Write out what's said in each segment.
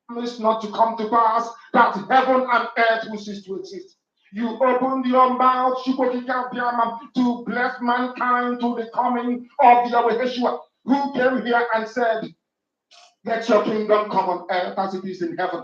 Promise not to come to pass, that heaven and earth will cease to exist. You opened your mouth to bless mankind to the coming of Yahweh Yeshua, who came here and said, let your kingdom come on earth as it is in heaven.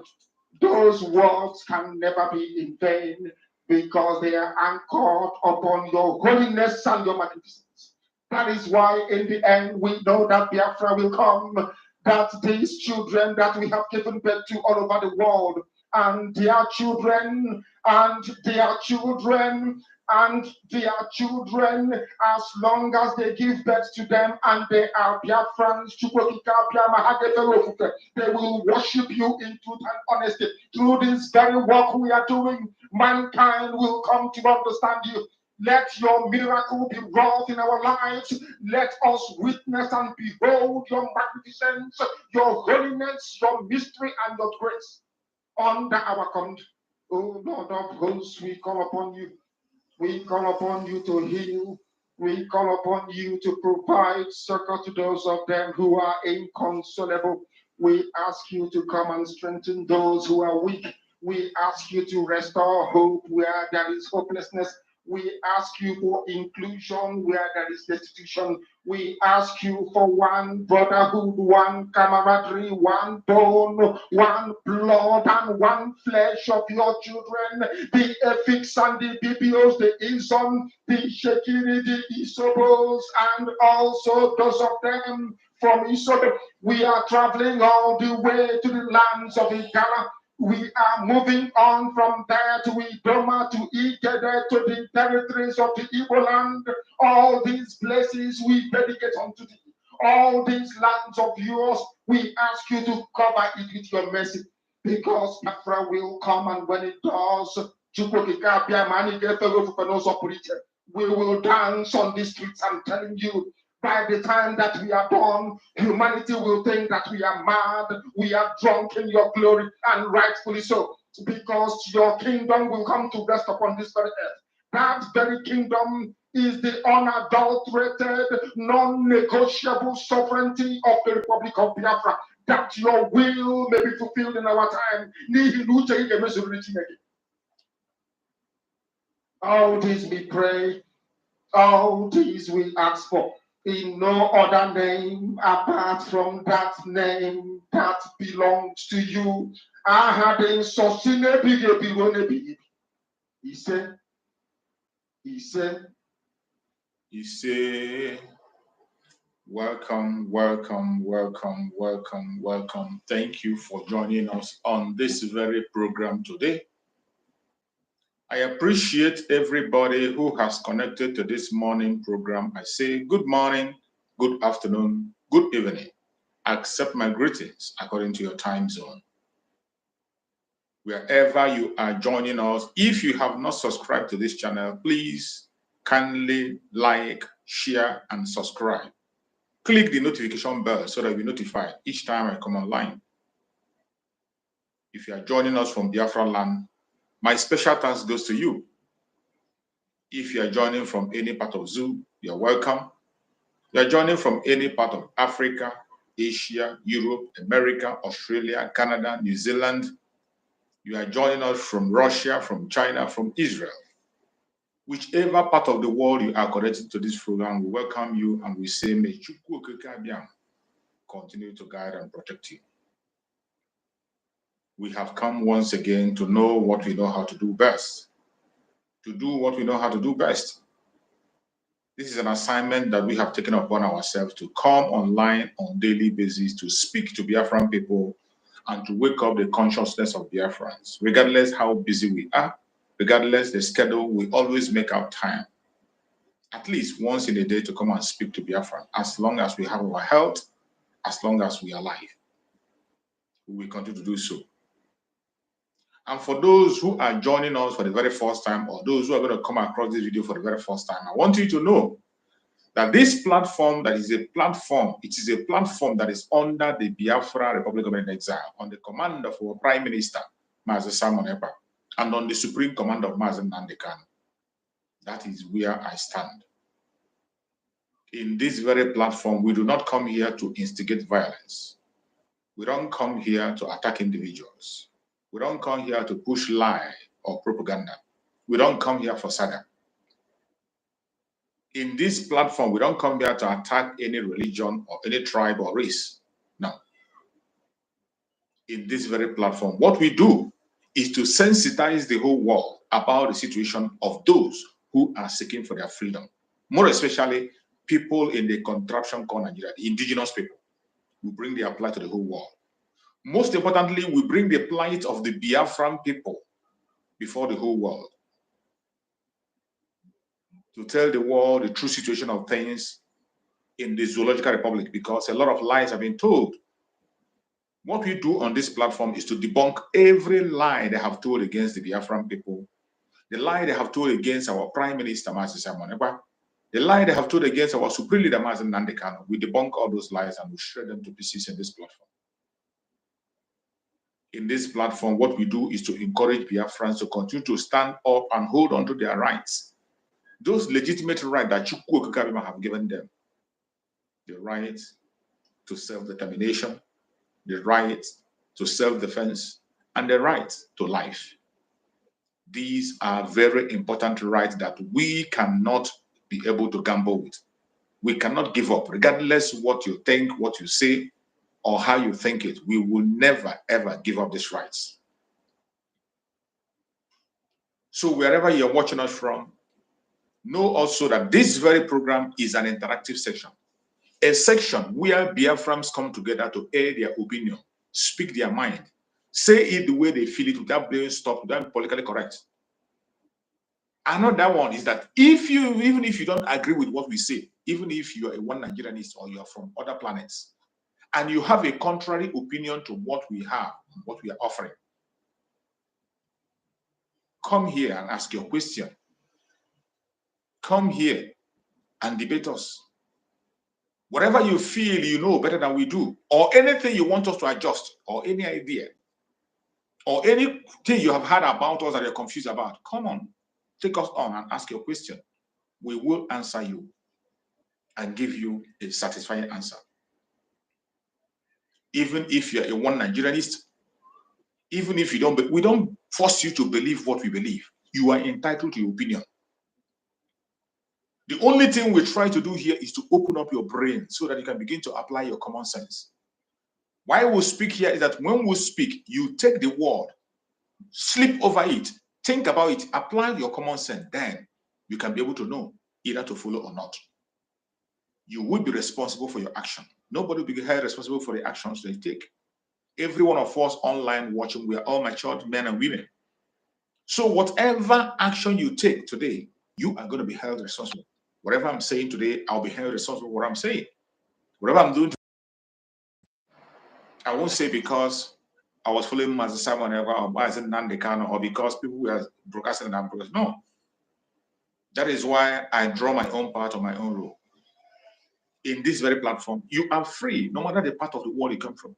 Those words can never be in vain because they are anchored upon your holiness and your magnificence. That is why in the end we know that Biafra will come, that these children that we have given birth to all over the world, and their children, and their children, and their children, as long as they give birth to them and they are Biafrans, they will worship you in truth and honesty. Through this very work we are doing, mankind will come to understand you. Let your miracle be wrought in our lives. Let us witness and behold your magnificence, your holiness, your mystery, and your grace under our command. Oh Lord of hosts, we call upon you. We call upon you to heal. We call upon you to provide succor to those of them who are inconsolable. We ask you to come and strengthen those who are weak. We ask you to restore hope where there is hopelessness. We ask you for inclusion where there is destitution. We ask you for one brotherhood, one camaraderie, one bone, one blood, and one flesh of your children. The Efiks and the BBOs, the Izon, the Shekiri, the Isobos, and also those of them from Isobo. We are traveling all the way to the lands of Igala. We are moving on from there to Idoma, to Igede, to the territories of the Igbo land. All these places we dedicate unto thee. All these lands of yours, we ask you to cover it with your mercy. Because Biafra will come, and when it does, we will dance on the streets. I'm telling you, by the time that we are done, humanity will think that we are mad, we are drunk in your glory, and rightfully so, because your kingdom will come to rest upon this very earth. That very kingdom is the unadulterated, non-negotiable sovereignty of the Republic of Biafra, that your will may be fulfilled in our time. All this we pray, all this we ask for, in no other name apart from that name that belongs to you. I had in Sosine Bige. He said, welcome. Thank you for joining us on this very program today. I appreciate everybody who has connected to this morning program. I say good morning, good afternoon, good evening. Accept my greetings according to your time zone. Wherever you are joining us, if you have not subscribed to this channel, please kindly like, share, and subscribe. Click the notification bell so that you'll be notified each time I come online. If you are joining us from Biafra land, my special thanks goes to you. If you are joining from any part of Zoo, you're welcome. You are joining from any part of Africa, Asia, Europe, America, Australia, Canada, New Zealand. You are joining us from Russia, from China, from Israel. Whichever part of the world you are connected to this program, we welcome you and we say, may Chukwu Okike Abiam continue to guide and protect you. We have come once again to know what we know how to do best. To do what we know how to do best. This is an assignment that we have taken upon ourselves to come online on daily basis to speak to Biafran people and to wake up the consciousness of Biafrans. Regardless how busy we are, regardless the schedule, we always make out time, at least once in a day, to come and speak to Biafran. As long as we have our health, as long as we are alive, we will continue to do so. And for those who are joining us for the very first time, or those who are going to come across this video for the very first time, I want you to know that this platform, it is a platform that is under the Biafra Republic of Exile, on the command of our Prime Minister, Mazi Simon Ekpa, and on the Supreme Command of Mazi Nnamdi Kanu. That is where I stand. In this very platform, we do not come here to instigate violence. We don't come here to attack individuals. We don't come here to push lie or propaganda. We don't come here for saga. In this platform, we don't come here to attack any religion or any tribe or race. No. In this very platform, what we do is to sensitize the whole world about the situation of those who are seeking for their freedom. More especially, people in the contraption called Nigeria, the indigenous people. We bring their plight to the whole world. Most importantly, we bring the plight of the Biafran people before the whole world, to tell the world the true situation of things in the Zoological Republic, because a lot of lies have been told. What we do on this platform is to debunk every lie they have told against the Biafran people, the lie they have told against our Prime Minister, Mazi Simon Ekpa, the lie they have told against our Supreme Leader, Mazi Nnamdi Kanu. We debunk all those lies and we shred them to pieces in this platform. In this platform, what we do is to encourage Biafrans to continue to stand up and hold on to their rights. Those legitimate rights that Chukwu Okike Abiam have given them. The right to self-determination, the right to self-defense, and the right to life. These are very important rights that we cannot be able to gamble with. We cannot give up, regardless what you think, what you say, or how you think it. We will never, ever give up these rights. So wherever you're watching us from, know also that this very program is an interactive section. A section where Biafrans come together to air their opinion, speak their mind, say it the way they feel it without being stopped, without being politically correct. Another one is that even if you don't agree with what we say, even if you are a one Nigerianist or you are from other planets, and you have a contrary opinion to what we have, what we are offering, come here and ask your question. Come here and debate us. Whatever you feel you know better than we do, or anything you want us to adjust, or any idea, or anything you have heard about us that you're confused about, come on, take us on and ask your question. We will answer you and give you a satisfying answer. Even if you're a one Nigerianist, even if you don't, we don't force you to believe what we believe. You are entitled to your opinion. The only thing we try to do here is to open up your brain so that you can begin to apply your common sense. Why we speak here is that when we speak, you take the word, sleep over it, think about it, apply your common sense, then you can be able to know either to follow or not. You will be responsible for your action. Nobody will be held responsible for the actions they take. Every one of us online watching, we are all matured men and women. So whatever action you take today, you are going to be held responsible. Whatever I'm saying today, I'll be held responsible for what I'm saying. Whatever I'm doing, I won't say because I was following Master Simon or Master Nandekano or because people were broadcasting and broadcasting. No. That is why I draw my own part of my own role. In this very platform, you are free, no matter the part of the world you come from.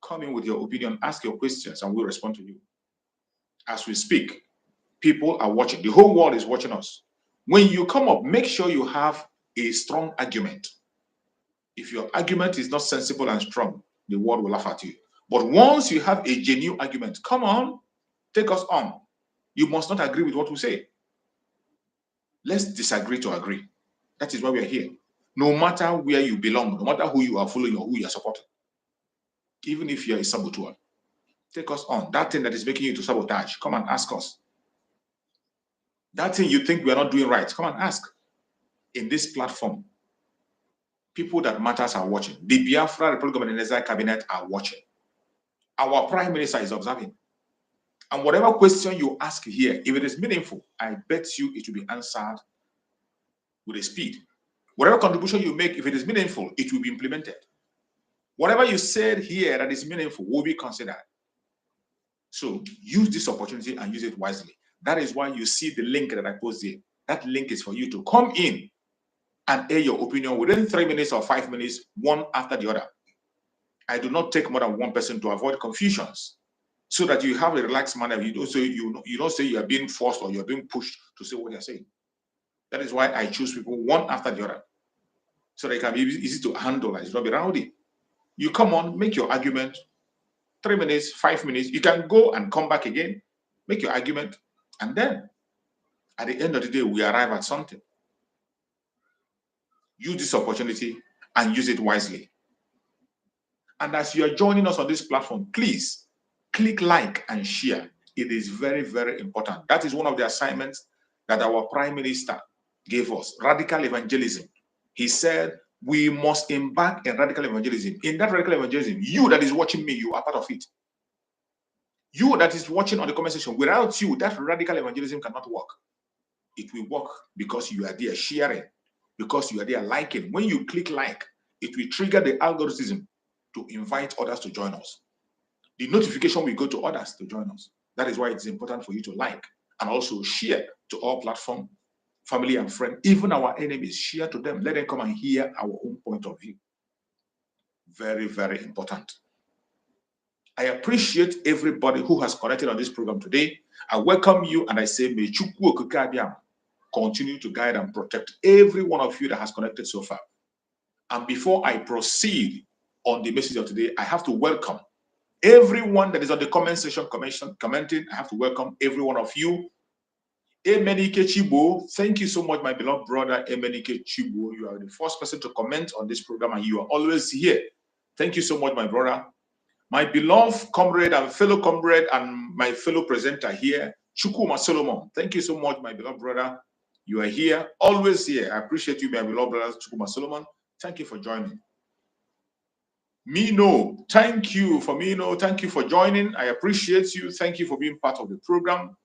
Come in with your opinion, ask your questions, and we'll respond to you. As we speak, people are watching. The whole world is watching us. When you come up, make sure you have a strong argument. If your argument is not sensible and strong, the world will laugh at you. But once you have a genuine argument, come on, take us on. You must not agree with what we say. Let's disagree to agree. That is why we are here. No matter where you belong, no matter who you are following or who you are supporting, even if you're a saboteur, take us on. That thing that is making you to sabotage, come and ask us. That thing you think we are not doing right, come and ask. In this platform, people that matters are watching. The Biafra Republic of Indonesia cabinet are watching. Our prime minister is observing. And whatever question you ask here, if it is meaningful, I bet you it will be answered with a speed. Whatever contribution you make, if it is meaningful, it will be implemented. Whatever you said here that is meaningful will be considered. So use this opportunity and use it wisely. That is why you see the link that I post here. That link is for you to come in and air your opinion within 3 minutes or 5 minutes, one after the other. I do not take more than one person to avoid confusions, so that you have a relaxed manner. You don't say you are being forced or you're being pushed to say what you're saying. That is why I choose people one after the other, so they can be easy to handle and it's not be rowdy. You come on, make your argument, 3 minutes, 5 minutes. You can go and come back again, make your argument, and then at the end of the day, we arrive at something. Use this opportunity and use it wisely. And as you are joining us on this platform, please click like and share. It is very, very important. That is one of the assignments that our Prime Minister gave us, radical evangelism. He said, we must embark in radical evangelism. In that radical evangelism, you that is watching me, you are part of it. You that is watching on the comment section, without you, that radical evangelism cannot work. It will work because you are there sharing, because you are there liking. When you click like, it will trigger the algorithm to invite others to join us. The notification will go to others to join us. That is why it's important for you to like and also share to all platform, family and friends, even our enemies. Share to them. Let them come and hear our own point of view. Very, very important. I appreciate everybody who has connected on this program today. I welcome you and I say, may Chukwu Okike continue to guide and protect every one of you that has connected so far. And before I proceed on the message of today, I have to welcome everyone that is on the comment section commenting. I have to welcome every one of you. Emenike Chibo, thank you so much, my beloved brother Emenike Chibo. You are the first person to comment on this program and you are always here. Thank you so much, my brother. My beloved comrade and fellow comrade and my fellow presenter here, Chukuma Solomon. Thank you so much, my beloved brother. You are here, always here. I appreciate you, my beloved brother, Chukuma Solomon. Thank you for joining. Mino, thank you for joining. I appreciate you. Thank you for being part of the program.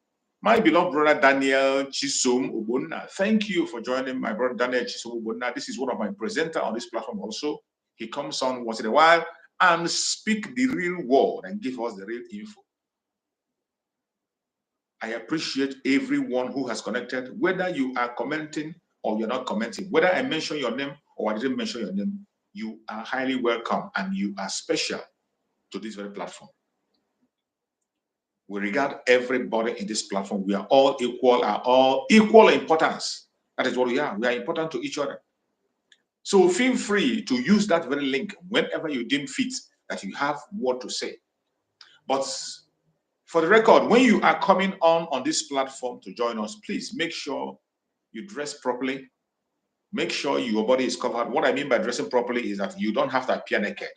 My beloved brother Daniel Chisom Ubonna, thank you for joining my brother Daniel Chisom Ubonna. This is one of my presenters on this platform also. He comes on once in a while and speak the real word and give us the real info. I appreciate everyone who has connected, whether you are commenting or you're not commenting, whether I mention your name or I didn't mention your name. You are highly welcome and you are special to this very platform. We regard everybody in this platform. We are all equal importance. That is what we are. We are important to each other. So feel free to use that very link whenever you deem fit that you have what to say. But for the record, when you are coming on this platform to join us, please make sure you dress properly. Make sure your body is covered. What I mean by dressing properly is that you don't have to appear naked.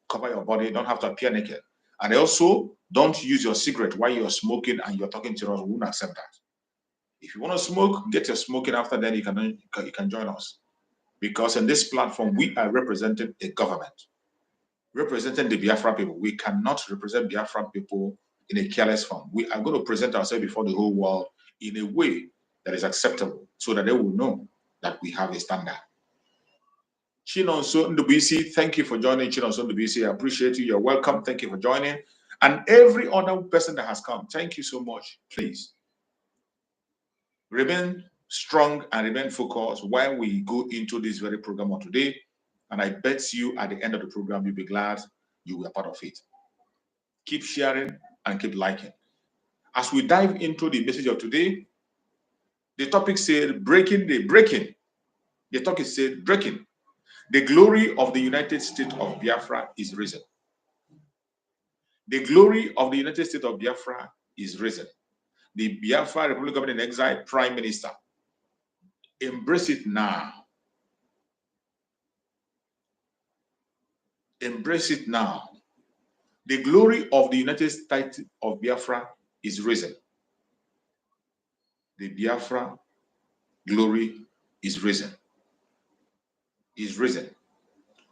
Cover your body, don't have to appear naked. And also, don't use your cigarette while you're smoking and you're talking to us. We won't accept that. If you want to smoke, get your smoking after, then you can join us. Because in this platform, we are representing a government, representing the Biafra people. We cannot represent Biafra people in a careless form. We are going to present ourselves before the whole world in a way that is acceptable so that they will know that we have a standard. Chinonso Ndubisi, thank you for joining. Chinonso Ndubisi, I appreciate you. You're welcome. Thank you for joining. And every other person that has come, thank you so much. Please remain strong and remain focused while we go into this very program of today. And I bet you at the end of the program, you'll be glad you were part of it. Keep sharing and keep liking. As we dive into the message of today, the topic said breaking the breaking. The topic said breaking. The glory of the United States of Biafra is risen. The glory of the United States of Biafra is risen. The Biafra Republic Government in Exile Prime Minister, embrace it now. Embrace it now. The glory of the United States of Biafra is risen. The Biafra glory is risen. Is risen.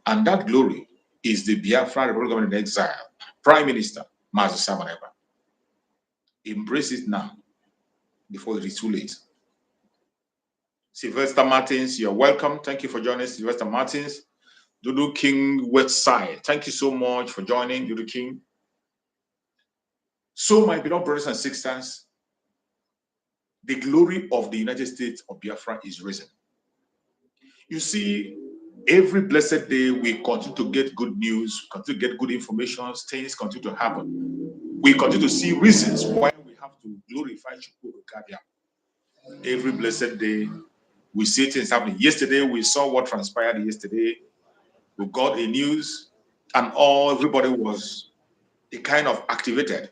And that glory is the Biafra Republic Government in Exile Prime Minister, Mazi Samaneba. Embrace it now before it is too late. Sylvester Martins, you're welcome. Thank you for joining, Sylvester Martins. Dudu King Westside, thank you so much for joining, Dudu King. So, my beloved brothers and sisters, the glory of the United States of Biafra is risen. You see, every blessed day we continue to get good news, continue to get good information, things continue to happen. We continue to see reasons why we have to glorify Shukuru Kabia. Every blessed day we see things happening. Yesterday, we saw what transpired yesterday. We got a news, and everybody was a kind of activated.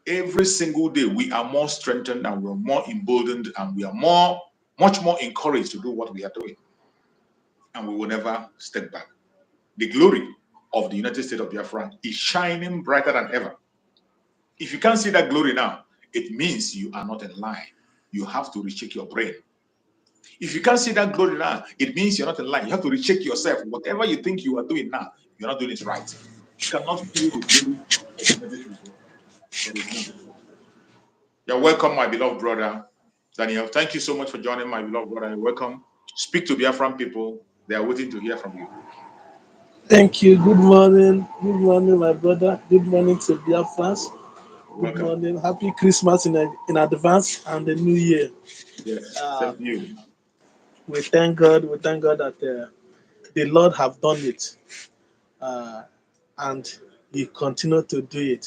Every single day, we are more strengthened and we're more emboldened and we are much more encouraged to do what we are doing. And we will never step back. The glory of the United States of Biafra is shining brighter than ever. If you can't see that glory now, it means you are not in line. You have to recheck your brain. If you can't see that glory now, it means you're not in line. You have to recheck yourself. Whatever you think you are doing now, you're not doing it right. You cannot feel the glory of the United States. You're welcome, my beloved brother Daniel. Thank you so much for joining, my beloved brother. You're welcome. Speak to Biafran people. They are waiting to hear from you. Thank you. Good morning. Good morning, my brother. Good morning to Biafrans. Good Welcome. morning. Happy Christmas in advance and the New Year. Yes, Uh, thank you. we thank God. We thank God that the Lord have done it, uh, and He continue to do it.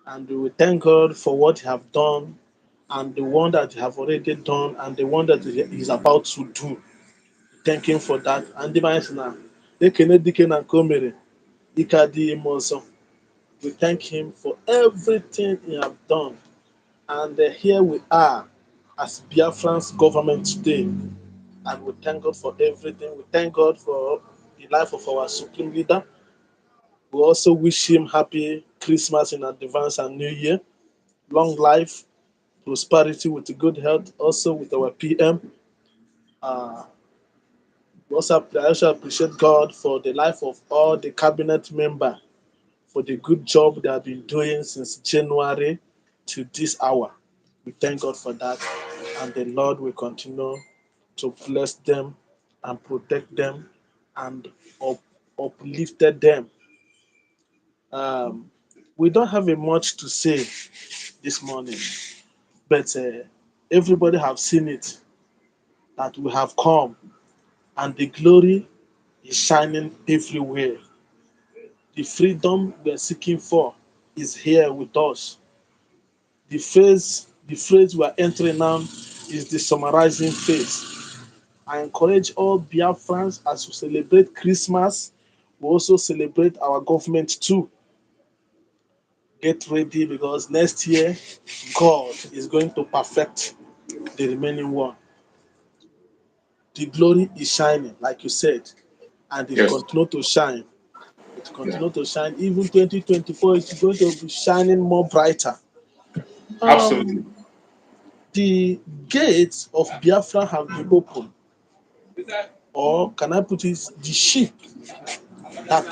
And we thank God for what He have done, and the one that He have already done, and the one that He is about to do. Thank Him for that. And the man na ekene dike na nke o mere ike adịghị ime ọzọ. We thank Him for everything He have done. And here we are as Biafran's government today. And we thank God for everything. We thank God for the life of our supreme leader. We also wish him happy Christmas in advance and New Year. Long life, prosperity with good health. Also with our PM. Uh, I also appreciate God for the life of all the cabinet member for the good job they have been doing since January to this hour. We thank God for that. And the Lord will continue to bless them and protect them and uplifted them. Um, we don't have a much to say this morning, but everybody have seen it that we have come and the glory is shining everywhere. The freedom we're seeking for is here with us. The phrase we are entering now is the summarizing phase. I encourage all Biafrans as we celebrate Christmas, we also celebrate our government too. Get ready because next year God is going to perfect the remaining one. The glory is shining, like you said, and it Yes. continue to shine. It Yeah. continue to shine. Even 2024 is going to be shining more brighter. Absolutely. Um, the gates of Biafra have been opened, or can I put it, the ship that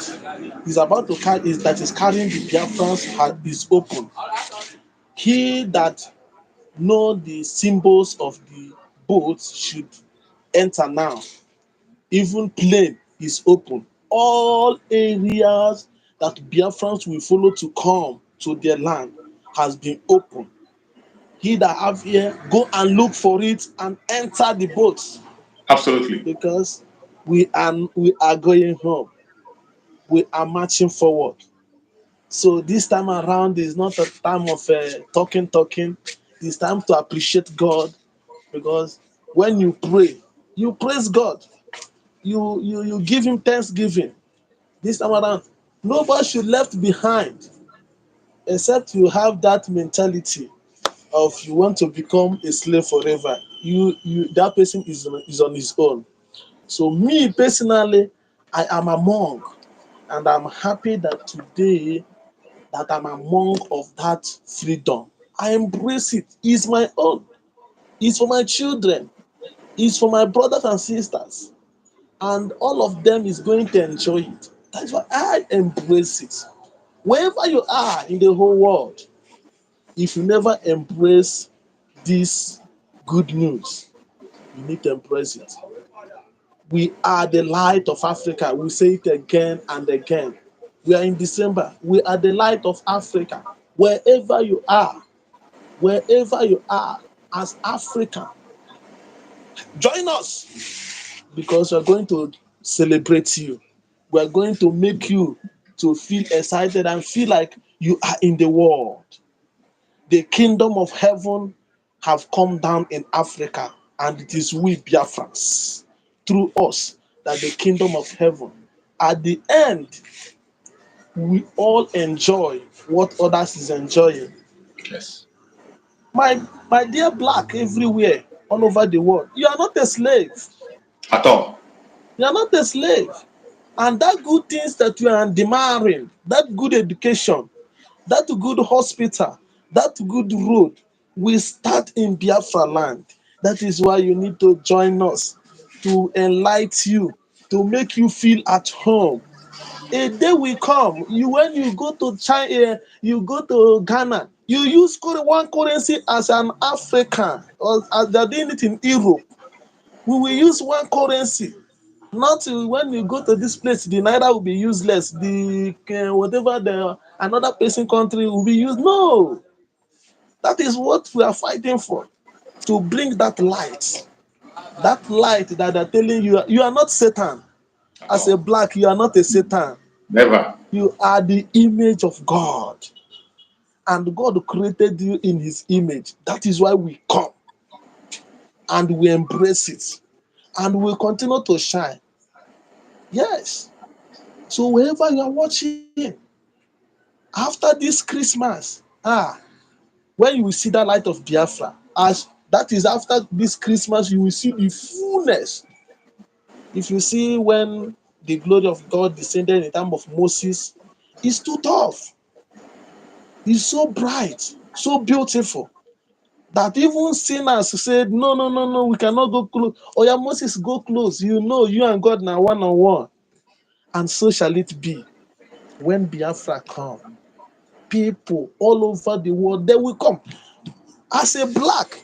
is about to carry is that is carrying the is open. He that know the symbols of the boat should enter now. Even plane is open. All areas that Biafrans will follow to come to their land has been open. He that have ear, go and look for it and enter the boats, Absolutely. because we are going home. We are marching forward. So this time around is not a time of talking. It's time to appreciate God, because when you pray, you praise God. You give Him thanksgiving. This time around, nobody should left behind, except you have that mentality of you want to become a slave forever. You that person is on his own. So me personally, I am among, and I'm happy that today that I'm among of that freedom. I embrace it. It's my own. It's for my children. It's for my brothers and sisters. And all of them is going to enjoy it. That's why I embrace it. Wherever you are in the whole world, if you never embrace this good news, you need to embrace it. We are the light of Africa. We say it again and again. We are in December. We are the light of Africa. Wherever you are as African, join us, because we're going to celebrate you. We're going to make you to feel excited and feel like you are in the world. The kingdom of heaven have come down in Africa, and it is we Biafrans, through us, that the kingdom of heaven, at the end, we all enjoy what others is enjoying. Yes. My dear black everywhere, all over the world, you are not a slave. At all. You are not a slave. And that good things that you are demanding, that good education, that good hospital, that good road, will start in Biafra land. That is why you need to join us, to enlighten you, to make you feel at home. A day will come, you when you go to China, you go to Ghana, you use one currency as an African, or as they're doing it in Europe. We will use one currency. Not when we go to this place, the naira will be useless. The whatever the another person country will be used. No, that is what we are fighting for. To bring that light that they're telling you, you are not Satan. At As a all. black, you are not a Satan. Never. You are the image of God, and God created you in His image. That is why we come and we embrace it, and we continue to shine. Yes. So wherever you are watching, after this Christmas, when you will see that light of Biafra, as that is after this Christmas, you will see the fullness. If you see when the glory of God descended in time of Moses, it's too tough. It's so bright, so beautiful, that even sinners said, no, no, no, no, we cannot go close. Oh yeah, Moses, go close. You know, you and God now one on one. And so shall it be when Biafra come. People all over the world, they will come as a black.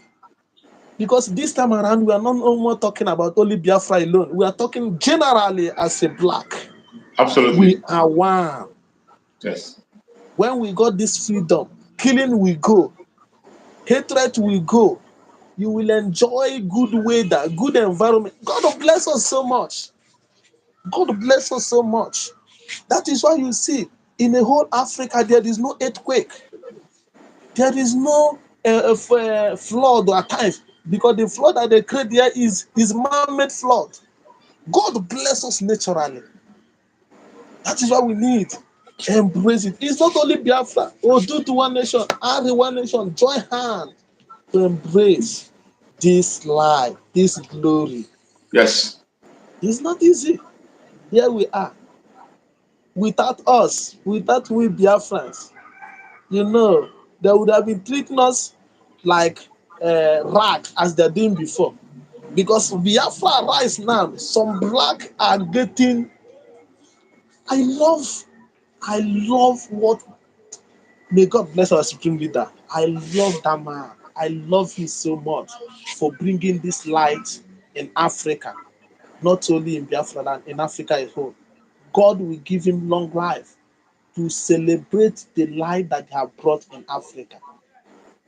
Because this time around, we are not no more talking about only Biafra alone. We are talking generally as a black. Absolutely. We are one. Yes. When we got this freedom, killing will go, hatred will go. You will enjoy good weather, good environment. God will bless us so much. God will bless us so much. That is why you see, in the whole Africa, there is no earthquake. There is no flood at times, because the flood that they create there is man-made flood. God bless us naturally. That is what we need. Embrace it. It's not only Biafra. Oh, do to one nation, and the one nation, join hands to embrace this life, this glory. Yes. It's not easy. Here we are. Without us, without we Biafrans, they would have been treating us like rag as they're doing before. Because Biafra rise now, some black are getting. I love, I love what. May God bless our supreme leader. I love that man. I love him so much for bringing this light in Africa. not only in Biafra and in Africa as whole. God will give him long life to celebrate the light that he has brought in Africa.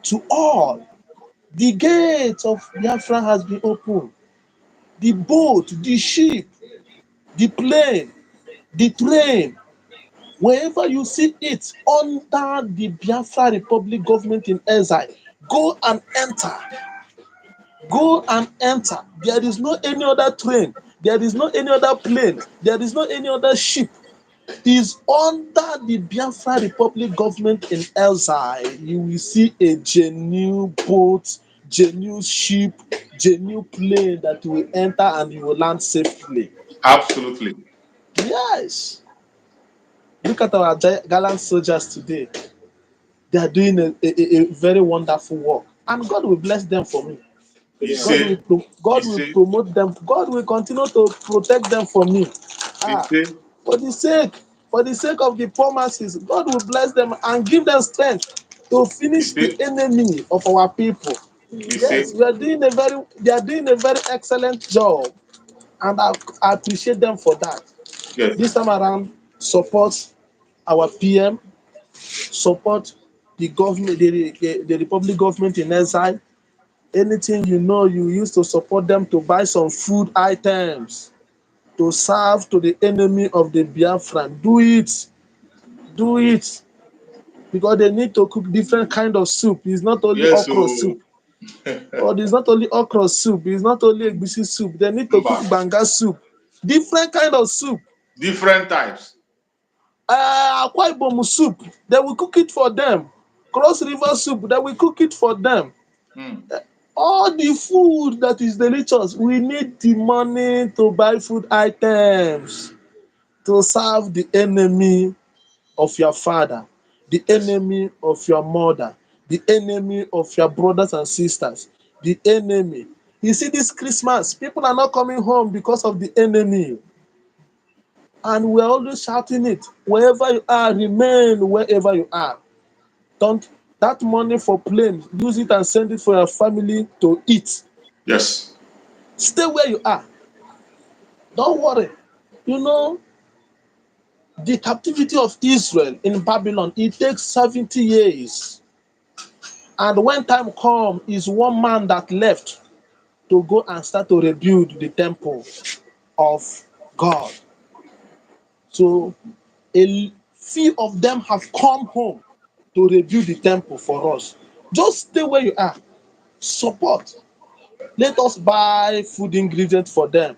To all, the gate of Biafra has been opened. The boat, the ship, the plane, the train, wherever you see it under the Biafra Republic government in exile, go and enter. Go and enter. There is no any other train. There is no any other plane. There is no any other ship. Is under the Biafra Republic government in exile. You will see a genuine boat, genuine ship, genuine plane that will enter and you will land safely. Absolutely. Yes. Look at our gallant soldiers today. They are doing a very wonderful work. And God will bless them for me. You say, you God will say, promote them. God will continue to protect them for me. you Ah, say, for the sake of the poor masses, God will bless them and give them strength to you finish the say, enemy of our people. you say, Yes, they are doing a very excellent job, and I appreciate them for that. yes, This time around, support our PM, support the government, the Republic government in exile. Anything you know you use to support them to buy some food items to serve to the enemy of the Biafran. Do it. Do it. Because they need to cook different kind of soup. It's not only yes, okra so soup. Or it's not only okra soup. It's not only egusi soup. They need to cook mba, banga soup. Different kind of soup. different types. Akwa Ibom soup. They will cook it for them. Cross River soup. They will cook it for them. Mm. All the food that is delicious, we need the money to buy food items to serve the enemy of your father, the Yes, enemy of your mother, the enemy of your brothers and sisters, the enemy. You see, this Christmas, people are not coming home because of the enemy. And we're always shouting it. Wherever you are, remain wherever you are. Don't that money for plane, use it and send it for your family to eat. yes, Stay where you are. Don't worry. You know, the captivity of Israel in Babylon, it takes 70 years. And when time comes, is one man that left to go and start to rebuild the temple of God. So a few of them have come home to rebuild the temple for us. Just stay where you are. Support. Let us buy food ingredients for them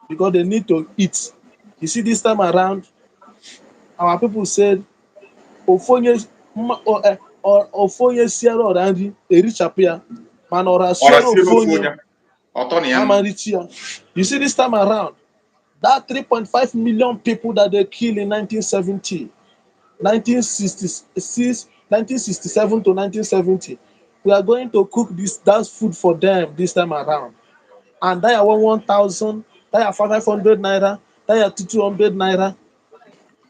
because they need to eat. You see, this time around, our people said, ofonye ofonye siara ọra nri erichapụ ya mana ọra or a siara zero ofonye phone, autonian. amarichi ya. You see, this time around, that 3.5 million people that they killed in 1970, 1966, 1967 to 1970, we are going to cook that food for them this time around. And that 1,000, that 500 naira, that 200 naira,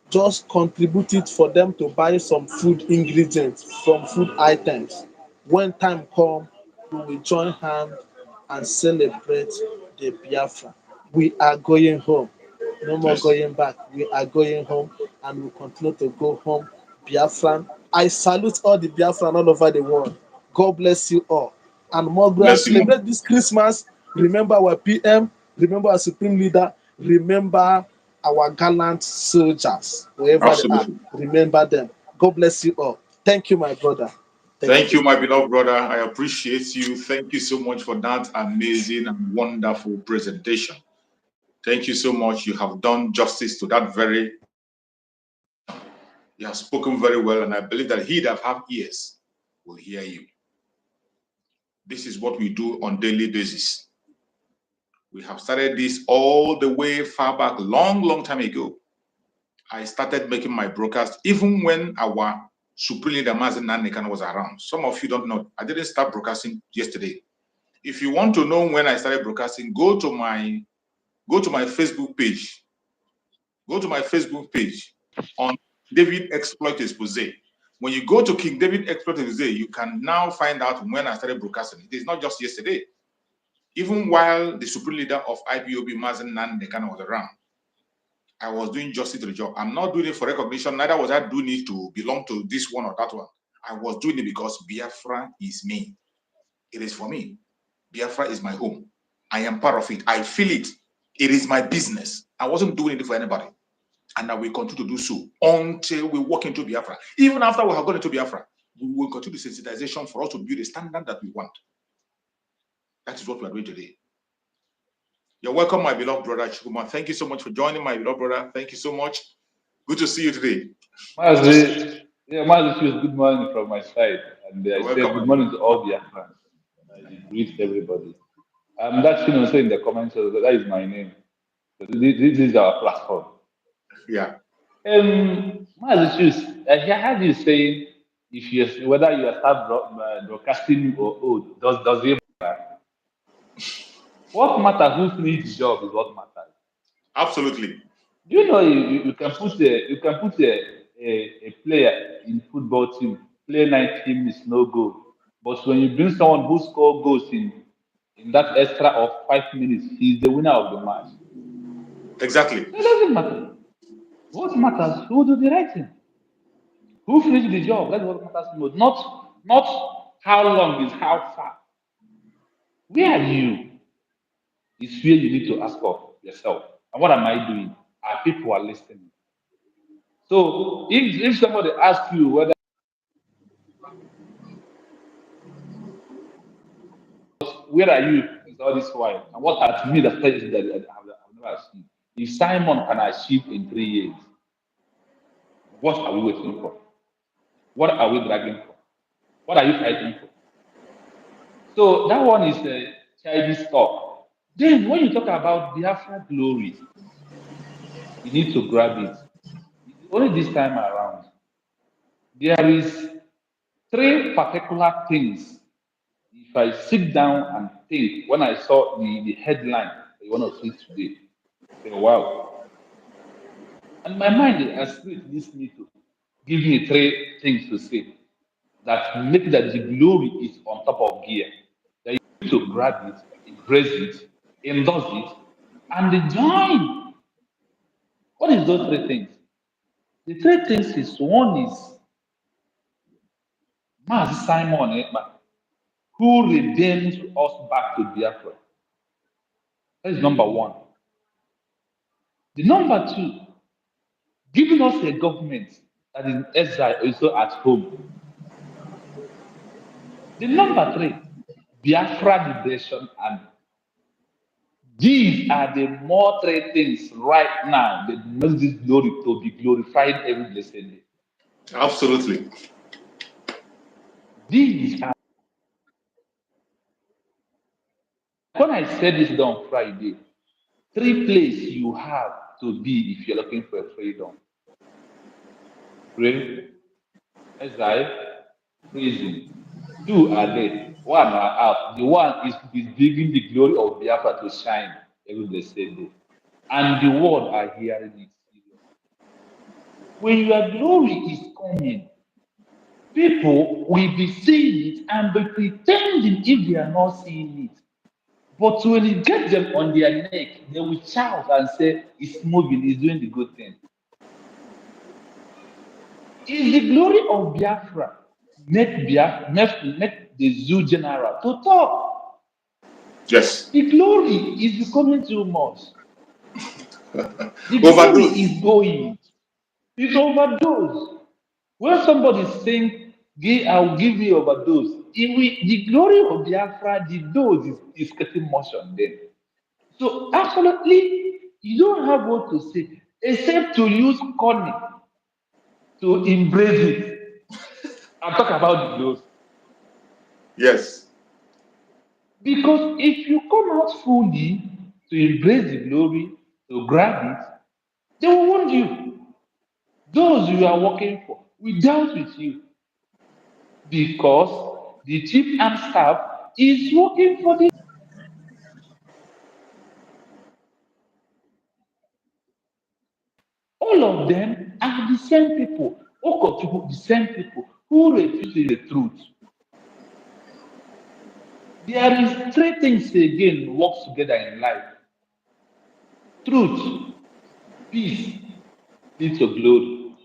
just contribute it for them to buy some food ingredients, some food items. When time come, we will join hands and celebrate the Biafra. We are going home. No more Yes, going back. We are going home and we continue to go home. Biafran. I salute all the Biafran all over the world. God bless you all. And more bless you more. celebrate this Christmas. Remember our PM, remember our supreme leader, remember our gallant soldiers, wherever they are. Absolutely. Remember them. God bless you all. Thank you, my brother. Thank Thank you. you, my beloved brother. I appreciate you. Thank you so much for that amazing and wonderful presentation. Thank you so much. You have done justice to that very. You have spoken very well, and I believe that he that have ears will hear you. This is what we do on daily basis. We have started this all the way far back, long time ago. I started making my broadcast even when our Supreme Leader Mazen Nanekan was around. Some of you don't know. I didn't start broadcasting yesterday. If you want to know when I started broadcasting, go to my Facebook page. Go to my Facebook page on David Exploit Expose. When you go to King David Exploit Expose, you can now find out when I started broadcasting. It is not just yesterday. Even while the supreme leader of IPOB, Mazen Nandekano, was around, I was doing justice to the job. I'm not doing it for recognition, neither was I doing it to belong to this one or that one. I was doing it because Biafra is me. It is for me. Biafra is my home. I am part of it. I feel it. It is my business. I wasn't doing it for anybody. And I will continue to do so until we walk into Biafra. Even after we have gone into Biafra, we will continue the sensitization for us to build a standard that we want. That is what we are doing today. You're welcome, my beloved brother Chukuma. Thank you so much for joining, my beloved brother. Thank you so much. Good to see you today. Mazi, good morning from my side. And I say welcome. Good morning to all the friends. I greet everybody. That's say in the comments, that is my name. So this is our platform. Yeah. Mazi, I heard you saying if you whether you start broadcasting or old, does it matter? What matters who finished the job is what matters. Absolutely. Do you know you can put a player in football team, play 90 minutes, no goal. But when you bring someone who score goals in that extra of 5 minutes, he's the winner of the match. Exactly. So it doesn't matter. What matters who do the right thing. Who finished the job? That's what matters most. Not how long is how far. Where are you? Is where you need to ask of yourself. And what am I doing? Are people are listening? So if somebody asks you whether where are you in all this while, and what are to me the things that I've never achieved. If Simon can achieve in 3 years, what are we waiting for? What are we dragging for? What are you fighting for? So that one is a childish talk. Then when you talk about Biafra glory, you need to grab it. Only this time around, there is 3 particular things. If I sit down and think, when I saw the headline that you want to see today, I say, wow. And my mind has spirit leads me to give me 3 things to say that make that the glory is on top of gear. That you need to grab it, embrace it, endorse it, and join. What is those 3 things? The 3 things is one is Master Simon Ekpa, who redeemed us back to Biafra. That is number 1. The number 2, giving us a government that is exile also at home. The number 3, Biafra liberation army. These are the more 3 things right now that makes this glory to be glorified every blessed day. Absolutely. These are when I said this on Friday, 3 places you have to be if you're looking for freedom. Grave, exile, prison. 2 are there. 1 are out. The one is bringing the glory of Biafra to shine every blessed day. And the world are hearing it serious. When your glory is coming, people will be seeing it and be pretending if they are not seeing it. But when you get them on their neck, they will shout and say, it's moving, it's doing the good thing. Is the glory of Biafra make the zoo general to talk? Yes. The glory is becoming too much. The glory is going. It's overdose. When somebody is saying, I'll give you overdose, the glory of Biafra, the dose is getting much on them. So absolutely, you don't have what to say except to use cunning to embrace it. I'm talking about the dose. Yes. Because if you come out fully to embrace the glory, to grab it, they will want you. Those you are working for will doubt with you. Because the chief and staff is working for the all of them are the same people, the same people who refuse the truth. There is three things again works together in life: truth, peace, leads to glory.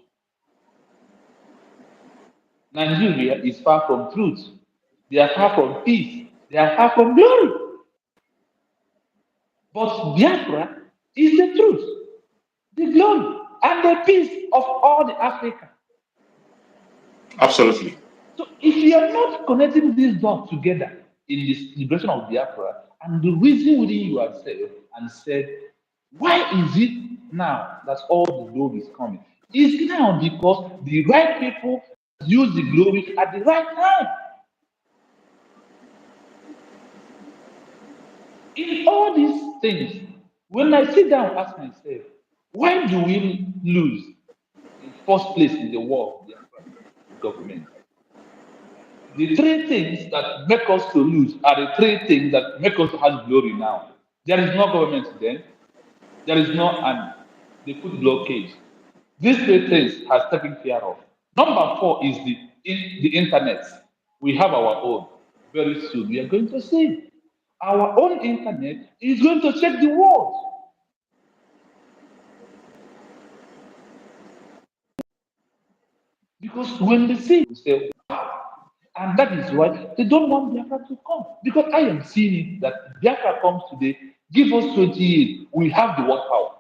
Nigeria is far from truth. They are far from peace. They are far from glory. But Biafra is the truth, the glory, and the peace of all the Africa. Absolutely. So if you are not connecting these dots together in the celebration of Biafra and the reason within yourself and said, why is it now that all the glory is coming? It's now because the right people use the glory at the right time. In all these things, when I sit down and ask myself, why do we lose in first place in the war of Biafra? Government. The three things that make us to lose are the three things that make us to have glory now. There is no government then. There is no army. They put blockade. These three things has taken care of. Number four is the internet. We have our own. Very soon we are going to see. Our own internet is going to check the world. Because when they see, we say, wow. And that is why they don't want Biafra to come. Because I am seeing it that Biafra comes today, give us 20 years, we have the world power.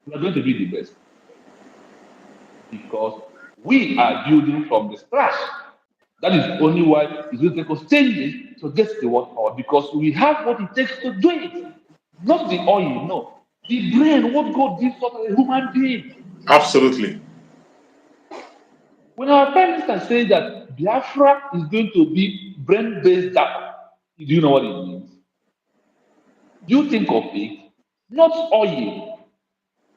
We are going to be the best. Because we are building from the scratch. That is only why it's going to take us 10 years to get the world power. Because we have what it takes to do it. Not the oil, no. The brain, what God gives us as a human being. Absolutely. When our prime minister says that Biafra is going to be brain-based data, do you know what it means? You think of it, not oil.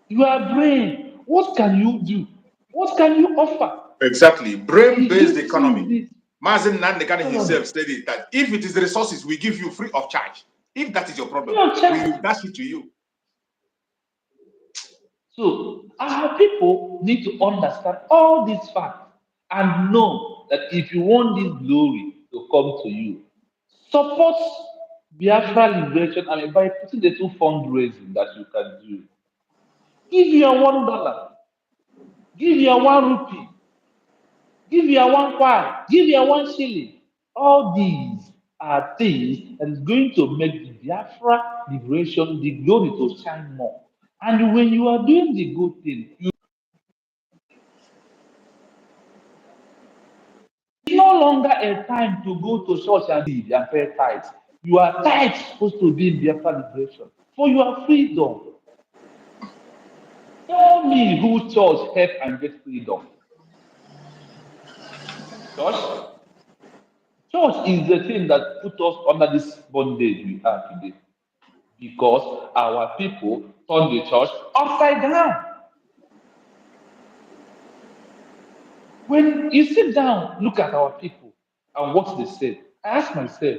Your brain. What can you do? What can you offer? Exactly. Brain-based He economy. Mazin Nandekane economy. himself said it that if it is the resources we give you free of charge, if that is your problem, Free of charge. we will dash it to you. So our people need to understand all these facts and know that if you want this glory to come to you, support Biafra liberation. I mean, by putting the two fundraising that you can do. Give your $1, give your ₹1, give your £1, give your £1. All these are things that is going to make the Biafra liberation, the glory to shine more. And when you are doing the good thing, you it's no longer a time to go to church and read and pay tithes. Your tithes supposed to be in Biafra liberation for your freedom. Tell me who church help and get freedom. Church? Church is the thing that put us under this bondage we are today. Because our people turn the church upside down. When you sit down, look at our people and what they say, I ask myself,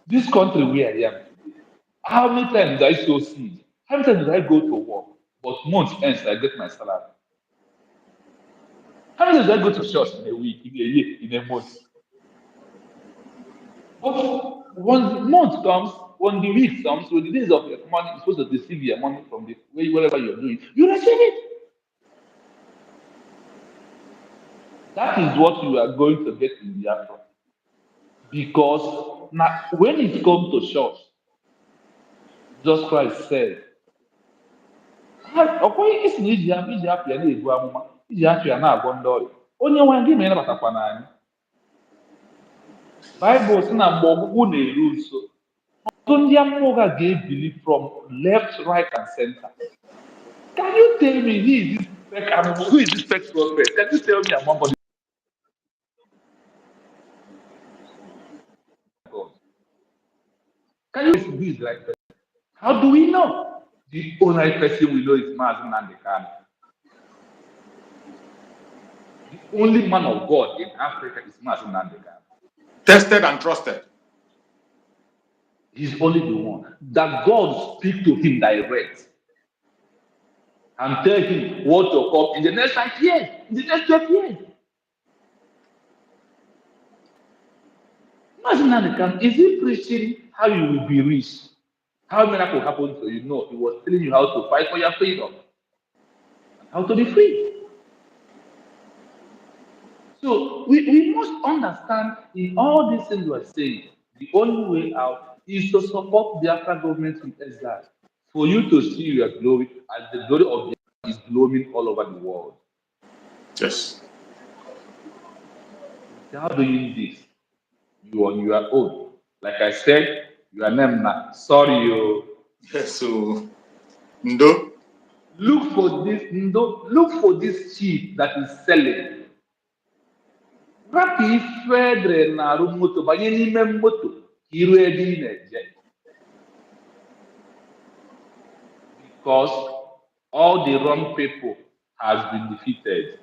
this country where I am today, how many times did I sow seed? How many times did I go to work? But month ends, I get my salary. How many times did I go to church in a week, in a year, in a month? But when the month comes, when the week comes, when the days of your money, you're supposed to receive your money from the wherever you're doing, you receive it. That is what you are going to get in Biafra. Because now, when it comes to church, Jesus Christ said, ọkwa isi na iji apịa na-ebu amụma iji apịa na-agwọ ndị ọrịa onye nwe gị ma ịnabatakwa n'anya Baịbụl sị na mgbe ọgwụgwụ na-eru nso ọtụtụ ndị amụma ụgha ga-ebili from left, right, and center. Can you tell me who is this fake amụma? Who is this fake prophet? Can you tell me among God? Can you who is the right person? How do we know? The only right person we know is Mazi Nandekano. The only man of God in Africa is Mazi Nandekano. Tested and trusted. He's only the one that God speak to him direct and tell him what to come in the next 5 years, in the next 12 years. Is he preaching how you will be rich? How miracle happened to you? No, he was telling you how to fight for your freedom and how to be free. So we must understand in all these things we're saying, the only way out is to support the Biafra government in exile. For you to see your glory as the glory of Biafra is glowing all over the world. Yes. Without doing this, you on your own. Like I said, your name now. Sorry, you. Yes, so Ndo. Look for this sheep that is selling. Rapụ ife edere na-arụ moto banye n'ime moto ka iru ebe ị na-eje. Because all the wrong people has been defeated.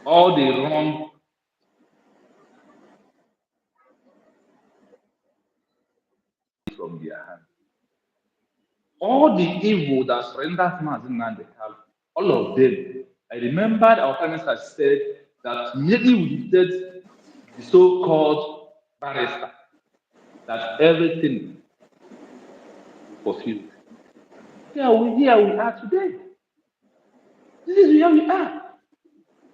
All the wrong from their hand. All the evil that surrendered Mazi Nnamdi Kanu, all of them. I remember our parents had said that immediately we defeated the so-called barrister, that everything will fulfill. Here we are today. This is where we are.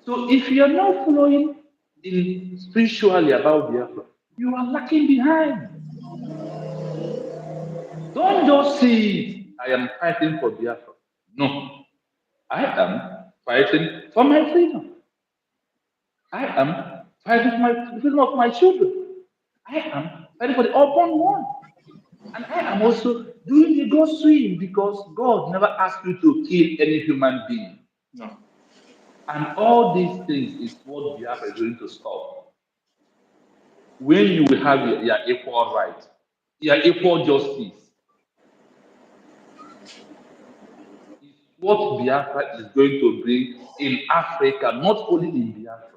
So if you are not following in spiritually about Biafra, you are lacking behind. Don't just see it. I am fighting for Biafra. No. I am fighting for my freedom. I am fighting for my freedom of my children. I am fighting for the urban one. And I am also doing the God swing because God never asked you to kill any human being. No. And all these things is what Biafra is going to stop. When you will have your equal right, your equal justice, is what Biafra is going to bring in Africa, not only in Biafra.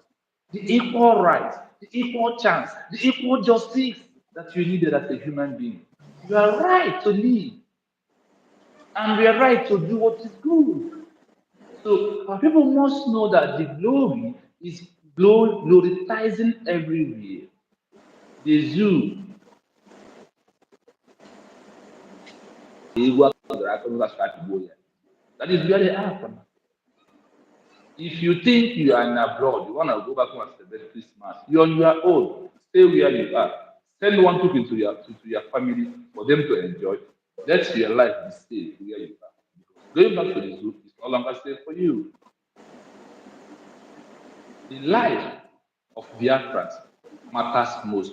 The equal right, the equal chance, the equal justice that you needed as a human being. You are right to live. And we are right to do what is good. So our people must know that the glory is glorifying everywhere. The zoo. That is where they are from. If you think you are in abroad, you want to go back home and celebrate Christmas, you're on your own. Stay where you are. Send one token to your family for them to enjoy. Let your life be safe where you are. Because going back to the zoo is no longer safe for you. The life of Biafrans matters most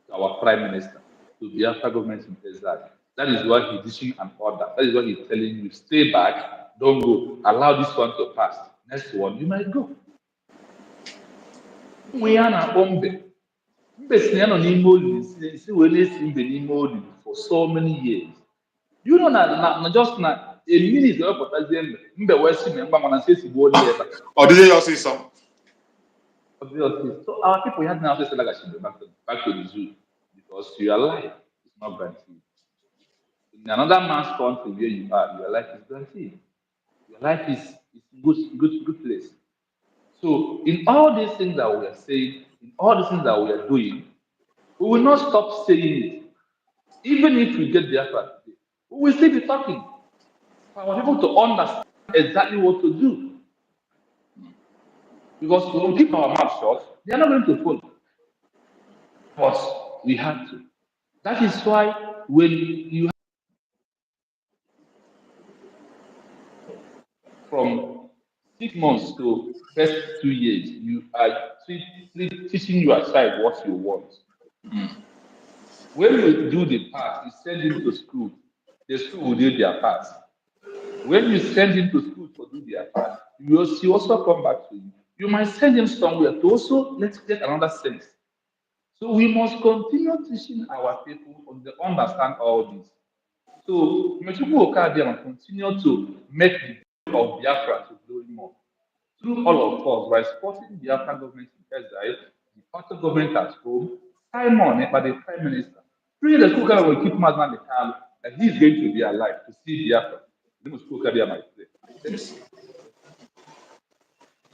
to our Prime Minister, to Biafra government in exile. That is why he's issuing an order. That is why he's telling you, stay back, don't go, allow this one to pass. Next one, you might go. We are na Mbe. Mbe si no n'ime olulu si wee na-esi mbe n'ime olulu for so many years. You know na just na a minute wepụtazie mbe wee si na mgbanwe na nsi esigbo oli ebe. Or did they also some? So our people had now to say like back to the zoo because your life is not guaranteed. In another man's country where you are, your life is guaranteed. Your life is good place. So in all these things that we are saying, in all these things that we are doing, we will not stop saying it. Even if we get there today, we will still be talking for our people to understand exactly what to do. Because when we keep our mouth shut, they are not going to follow. But we have to. That is why when you from 6 months to first 2 years, you are teaching your child what you want. When you do the part, you send him to school. The school will do their part. When you send him to school to do their part, he also come back to you. You might send him somewhere to also let's get another sense. So we must continue teaching our people to understand all this. So Mechuku Okadian continue to make the of Biafra to glory more. Through all of us, by supporting the Biafra government in exile, the party government at home, Simon, by the Prime Minister. Really, the school will keep Mazman the Kalo, and he's going to be alive to see Biafra. Yes.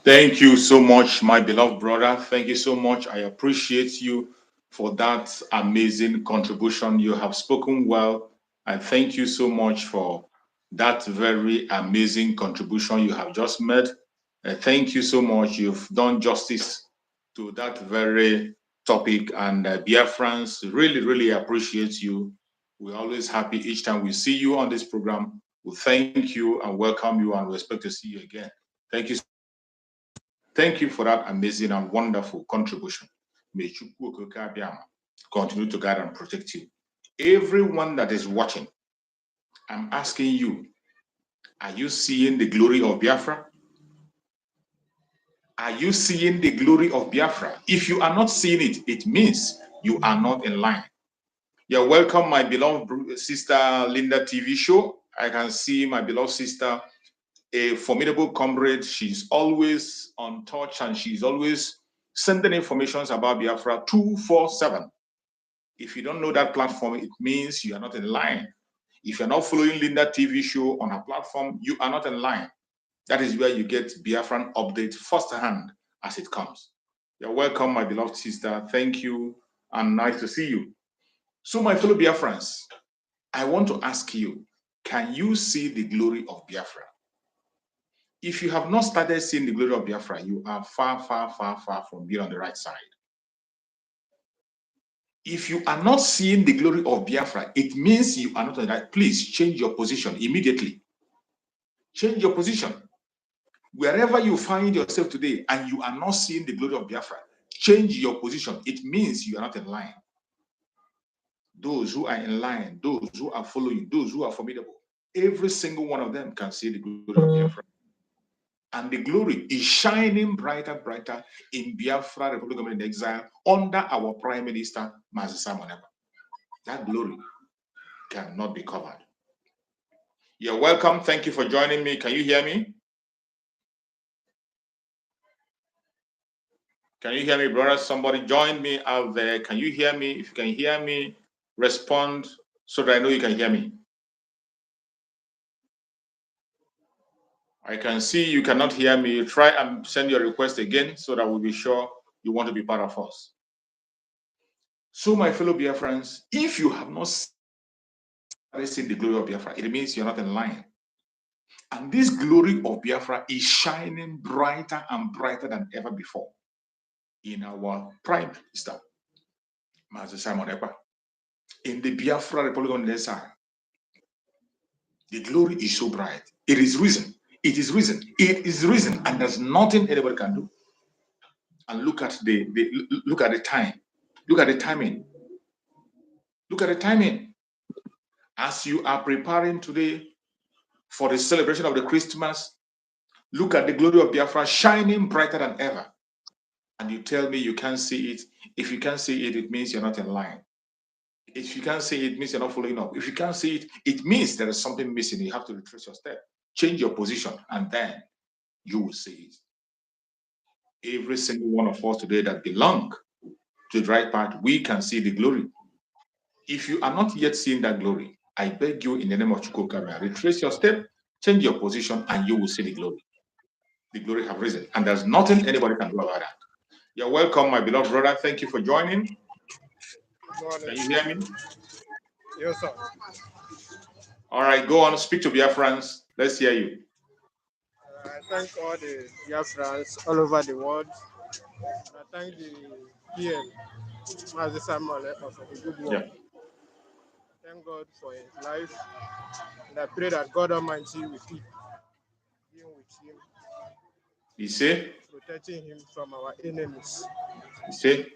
Thank you so much, my beloved brother. Thank you so much. I appreciate you for that amazing contribution. You have spoken well. I thank you so much for that very amazing contribution you have just made. Thank you so much. You've done justice to that very topic, and Biafrans really, really appreciate you. We're always happy each time we see you on this program. We thank you and welcome you, and we expect to see you again. Thank you. Thank you for that amazing and wonderful contribution. May Chukwu Okike Abiama continue to guide and protect you. Everyone that is watching, I'm asking you, are you seeing the glory of Biafra? Are you seeing the glory of Biafra? If you are not seeing it, it means you are not in line. You're welcome, my beloved sister Linda TV show. I can see my beloved sister, a formidable comrade. She's always on touch and she's always sending information about Biafra 247. If you don't know that platform, it means you are not in line. If you're not following Linda TV show on her platform, you are not in line. That is where you get Biafran update firsthand as it comes. You're welcome, my beloved sister. Thank you, and nice to see you. So, my fellow Biafrans, I want to ask you, can you see the glory of Biafra? If you have not started seeing the glory of Biafra, you are far, far, far, far from being on the right side. If you are not seeing the glory of Biafra, it means you are not on the right. Please change your position immediately. Change your position. Wherever you find yourself today and you are not seeing the glory of Biafra, change your position. It means you are not in line. Those who are in line, those who are following, those who are formidable, every single one of them can see the glory of Biafra. And the glory is shining brighter, brighter in Biafra Republic of Exile under our Prime Minister, Mazi Simon Ekpa. That glory cannot be covered. You're welcome. Thank you for joining me. Can you hear me? Can you hear me, brother? Somebody join me out there. Can you hear me? If you can hear me, respond so that I know you can hear me. I can see you cannot hear me. Try and send your request again so that we'll be sure you want to be part of us. So, my fellow Biafrans, if you have not seen the glory of Biafra, it means you're not in line. And this glory of Biafra is shining brighter and brighter than ever before in our Prime Minister, Mazi Simon Ekpa. In the Biafra Republic of Exile, the glory is so bright. It is risen. It is risen. It is risen, and there's nothing anybody can do. And look at the time. Look at the timing. Look at the timing. As you are preparing today for the celebration of the Christmas, look at the glory of Biafra shining brighter than ever. And you tell me you can't see it. If you can't see it, it means you're not in line. If you can't see it, it means you're not following up. If you can't see it, it means there is something missing. You have to retrace your step, change your position, and then you will see it. Every single one of us today that belong to the right path, we can see the glory. If you are not yet seeing that glory, I beg you in the name of Chukwuka, retrace your step, change your position, and you will see the glory. The glory have risen, and there's nothing anybody can do about that. You're welcome, my beloved brother. Thank you for joining. Can you hear me? Yes, sir. All right, go on, speak to Biafrans. Let's hear you. I thank all the Biafrans all over the world. I thank the PM, Mazi Simon Ekpa, for the good work. Yeah. Thank God for his life. And I pray that God Almighty will keep being with him. You see? Protecting him from our enemies. You see? Thank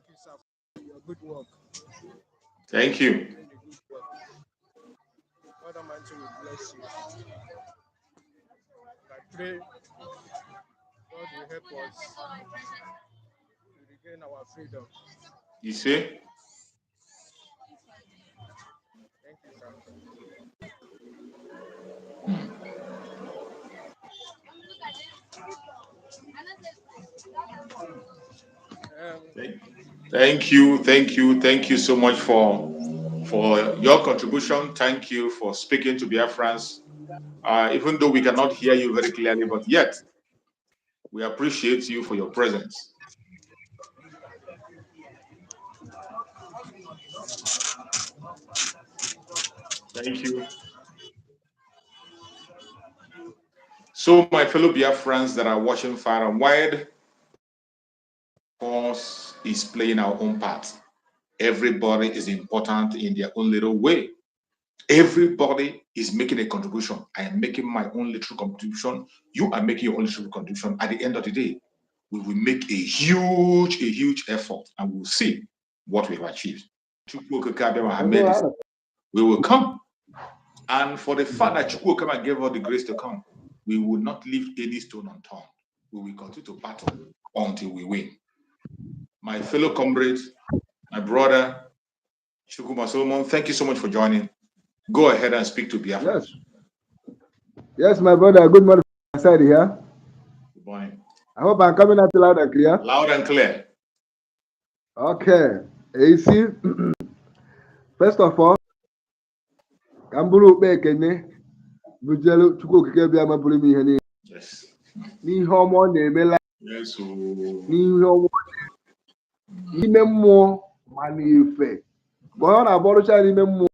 you, sir, for your good work. Thank you. God Almighty will bless you. I pray God will help us to regain our freedom. You see? Thank you, sir. Thank you so much for your contribution. Thank you for speaking to Biafrans. Even though we cannot hear you very clearly, but yet we appreciate you for your presence. Thank you. So, my fellow Biafrans that are watching far and wide, force is playing our own part. Everybody is important in their own little way. Everybody is making a contribution. I am making my own little contribution. You are making your own little contribution. At the end of the day, we will make a huge effort, and we will see what we have achieved. We will come. And for the fact that Chukwu come and gave us the grace to come, we will not leave any stone unturned. We will continue to battle until we win. My fellow comrades, my brother, Chukwuma Solomon, thank you so much for joining. Go ahead and speak to Biafra. Yes. Yes, my brother. Good morning from my side here. Good morning. I hope I'm coming out loud and clear. Loud and clear. Okay. You see, first of all, Kamburu Bekene, Bujelu Chukwuke Biama Bulimi Henny. Yes. Ni homo nemela. Yes. Ni homo. Imemo manife. But I borrow child imemo.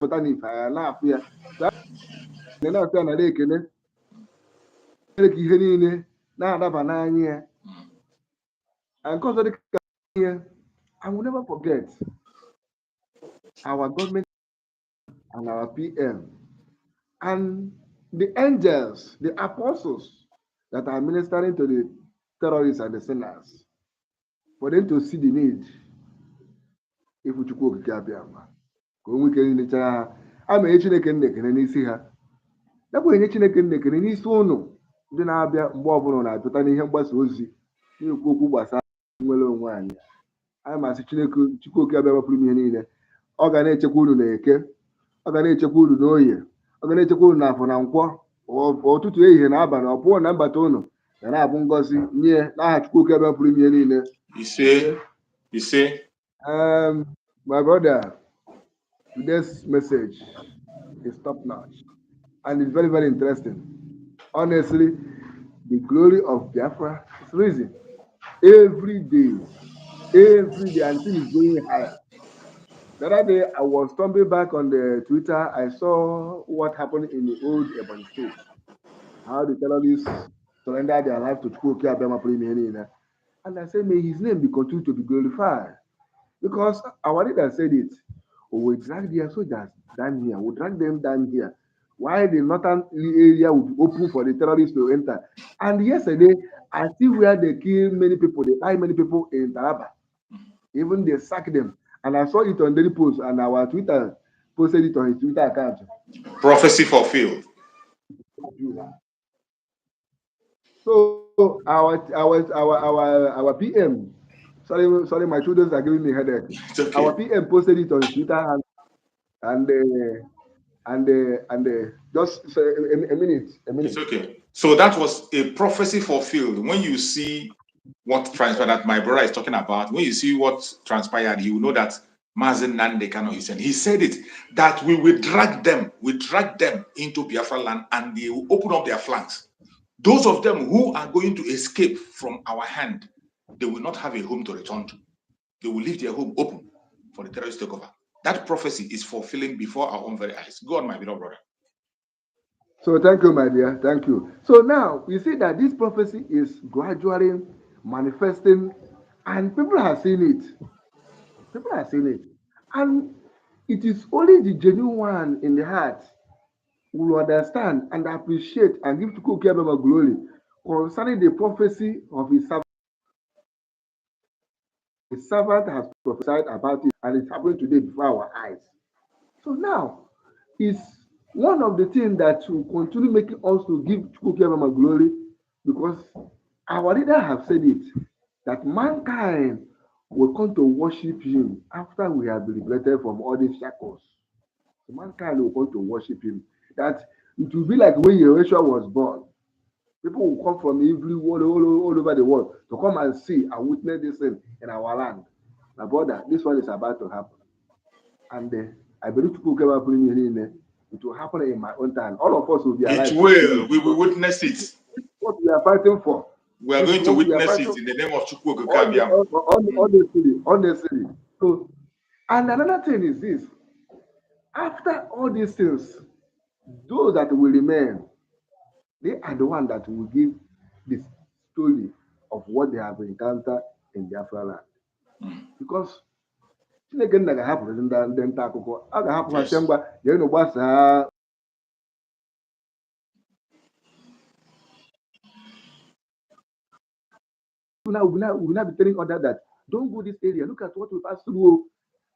But I need to laugh here. Then I turn a lake in it. Now that banana. And because of the here, I will never forget our government and our PM and the angels, the apostles that are ministering to the terrorists and the sinners, for them to see the need. If we go to Biafra, we can in the I'm a Chineke and see her. That way, Chineke and his own. Then I'll be more on put any help us. You go Basa, one. I'm a Chineke Chuko Biafra Premier. Organize a good neke, organize a good noye, organize a good enough for Nanqua, or 2 to 8 and Aban, or poor number tono, and Abungosi near that cook ever premier. You say, my brother, today's message is top notch and it's very, very interesting. Honestly, the glory of Biafra is rising every day, and thing is going higher. The other day, I was stumbling back on the Twitter. I saw what happened in the old Ebony State. How the terrorists surrendered their life to Chukwuka Abema Premier. And I said, may his name be continued to be glorified. Because our leader said it. Oh, we drag their soldiers down here. We drag them down here. Why the northern area will be open for the terrorists to enter? And yesterday, I see where they kill many people. They buy many people in Taraba. Even they sack them. And I saw it on Daily Post, and our Twitter posted it on his Twitter account. Prophecy fulfilled. So our PM, sorry, my children are giving me a headache. Okay. Our PM posted it on his Twitter and just a minute. It's okay. So that was a prophecy fulfilled. When you see what transpired that my brother is talking about, when you see what transpired, you know that Mazen Nandekano he said it, that we will drag them into Biafra land and they will open up their flanks. Those of them who are going to escape from our hand, they will not have a home to return to. They will leave their home open for the terrorist takeover. That prophecy is fulfilling before our own very eyes. Go on, my beloved brother. So thank you, my dear. Thank you. So now we see that this prophecy is gradually manifesting, and people are seeing it. People are seeing it. And it is only the genuine one in the heart who will understand and appreciate and give to Kukiabema glory concerning the prophecy of his servant. His servant has prophesied about it, and it's happening today before our eyes. So now, it's one of the things that will continue making us to give Kukiabema glory, because our leader have said it, that mankind will come to worship him after we have been liberated from all these shackles. So mankind will come to worship him. That it will be like when Yeshua was born. People will come from all over the world to come and see and witness this thing in our land. My brother, this one is about to happen. And I believe it will happen in my own time. All of us will be alive. It will. We will witness it. What we are fighting for. We are going to witness it in the name of Chukwu. Honestly. So, and another thing is this. After all these things, those that will remain, they are the one that will give the story of what they have encountered in Biafra land. Because Chineke nna ga-ahapụrụ ndị nta akụkọ, a ga-ahapụ ha sị Yes. ngwa jeenụ gbasaa we will not be telling others that don't go this area. Look at what we pass through.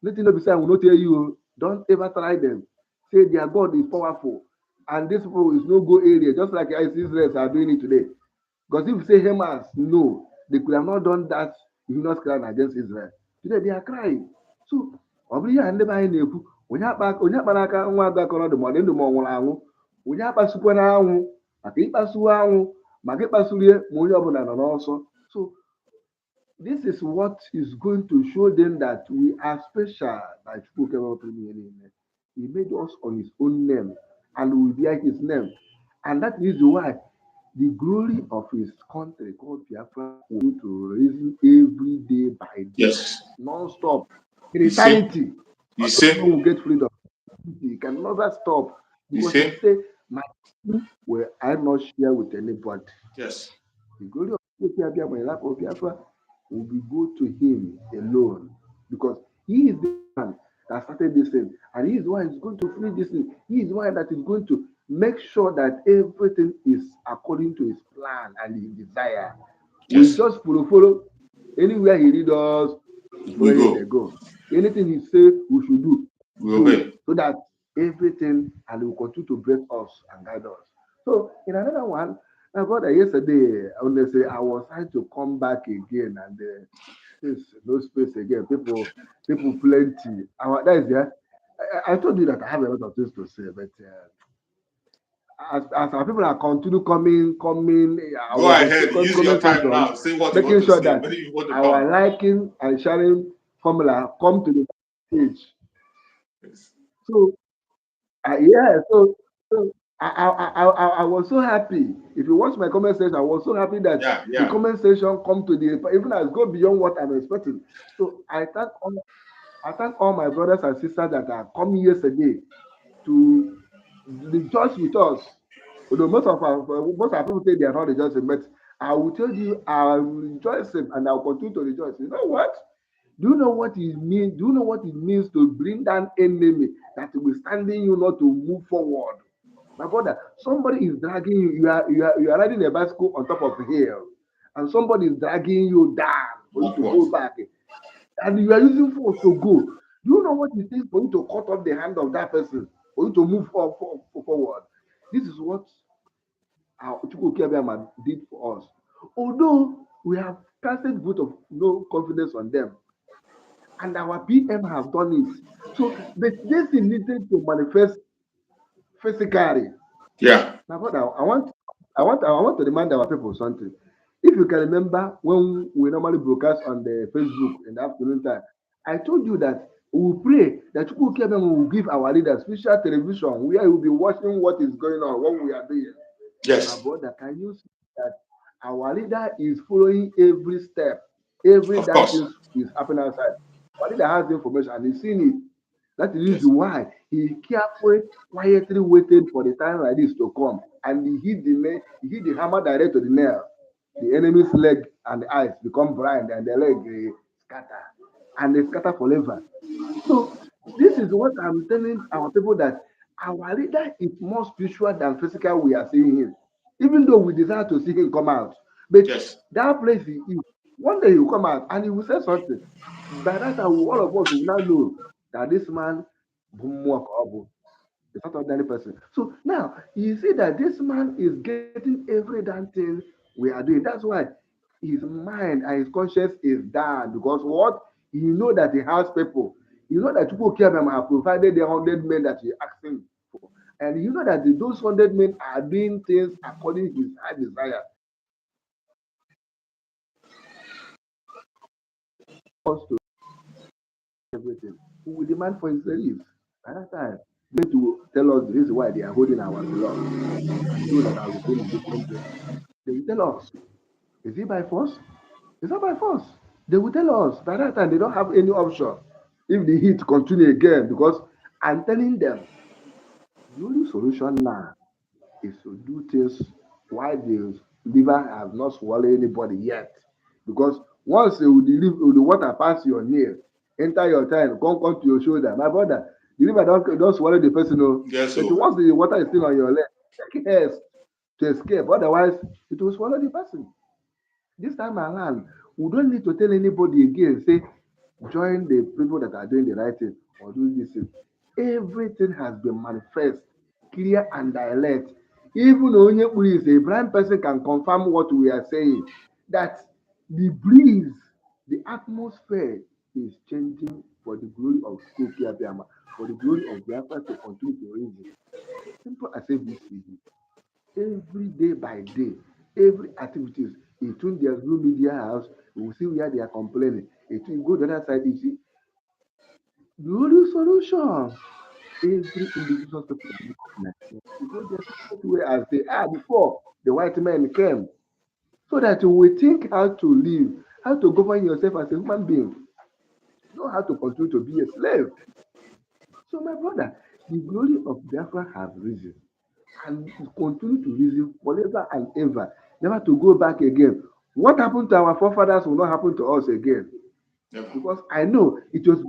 Nothing will be said, I will not tell you. Don't ever try them. Say their God is powerful. And this people is no go area, just like Israel are doing it today. Because if you say Hamas, no, they could have not done that heinous crime against Israel. Today they are crying. So, ọ bụrụ ihe a ndị be anyị na-ekwu, onye akpa n'aka nwa ada kọrọ dị ma ọ dị ndụ ma ọ nwụrụ anwụ, onye akpasukwa n'anwụ maka ịkpasuwa anwụ maka ịkpasulie ma onye ọbụla nọ n'ọsọ. So this is what is going to show them that we are special. Like he made us on his own name and we bear his name. And that is why the glory of his country called Biafra will to raise every day by day, Yes. non-stop. In You see? eternity, You see? people will get freedom. He can never stop. You Because see? he say, my sin will I not share with anybody. Yes. The glory of Biafra, my life of Biafra, will be go to him alone. Because he is the one that started this thing. And he is the one that is going to finish this thing. He is the one that is going to make sure that everything is according to his plan and his desire. Yes. We just follow. Anywhere he leads us, We go. they go. Anything he says we should do, We obey. so that everything and he will continue to bless us and guide us. So in another one, my brother yesterday, honestly, I was trying to come back again and there's no space again. People plenty. That is there. I told you that I have a lot of things to say, but as our people are continue coming, I Go was ahead. Use your comment time section, now. Say what you making want to sure say. that When you want to our come. liking and sharing formula come to the stage. Yes. So so I was so happy. If you watch my comment section, I was so happy that the comment section come to the even as go beyond what I'm expecting. So I thank all my brothers and sisters that are coming yesterday to rejoice with us. Although most of our people say they are not rejoicing, but I will tell you I'm rejoicing and I'll continue to rejoice. You know what? Do you know what it means? Do you know what it means to bring down enemy that will standing you not to move forward? My brother, somebody is dragging you. You are riding a bicycle on top of a hill, and somebody is dragging you down for you to go back, and you are using force to go. Do you know what it takes for you to cut off the hand of that person for you to move forward? This is what our Chukwuka did for us. Although we have casted vote of no confidence on them, and our PM have done it. So, but this thing needed to manifest physically. Yeah. My brother, I want to remind our people something. If you can remember when we normally broadcast on the Facebook in the afternoon time, I told you that we will pray that Chukwuka will give our leaders special television where we will be watching what is going on, what we are doing. Yes. My brother, can you see that our leader is following every step, every that thing is happening outside? Our leader has the information and he's seen it. That is why he carefully, quietly waited for the time like this to come, and he hit the hammer direct to the nail. The enemy's leg and the eyes become blind, and the leg scatter, and they scatter forever. So this is what I'm telling our people that our leader is more spiritual than physical. We are seeing him, even though we desire to see him come out. But that place he is, one day he will come out and he will say something. By that time, all of us will now know that this man is not ordinary person. So now you see that this man is getting every damn thing we are doing. That's why his mind and his conscience is down because what he know that he has people. You know that people care them have provided the 100 men that he asking for, and you know that those 100 men are doing things according to his heart desire. Us to everything. We will demand for his release. At that time, going to tell us the reason why they are holding our beloved and those that are within in this country. They will tell us, is it by force? It's not by force. They will tell us by that time they don't have any option if the heat continue again because and telling them the only solution now is to do things while the river has not swallowed anybody yet. Because once the water pass your nail, enter your time, come to your shoulder. My brother, the river don't swallow the person. No. Yes, But so once the water is still on your leg, take haste to escape. Otherwise, it will swallow the person. This time around, we don't need to tell anybody again, say, join the people that are doing the right thing or do this thing. Everything has been manifest, clear and direct. Even only police, a blind person can confirm what we are saying. That the breeze, the atmosphere is changing for the glory of Skokia Biama, for the glory of Biafra to continue to raise it. Simple as ABCD. Every day by day, every activities. It tune their blue media house, we will see where they are complaining. It will go the other side, you see. The only solution, every individual people in Nigeria to go the same way as they are before the white men came. So that you will think how to live, how to govern yourself as a human being, not how to continue to be a slave. So, my brother, the glory of Biafra has risen and it continue to risen forever and ever, never to go back again. What happened to our forefathers will not happen to us again. yeah. Because I know it was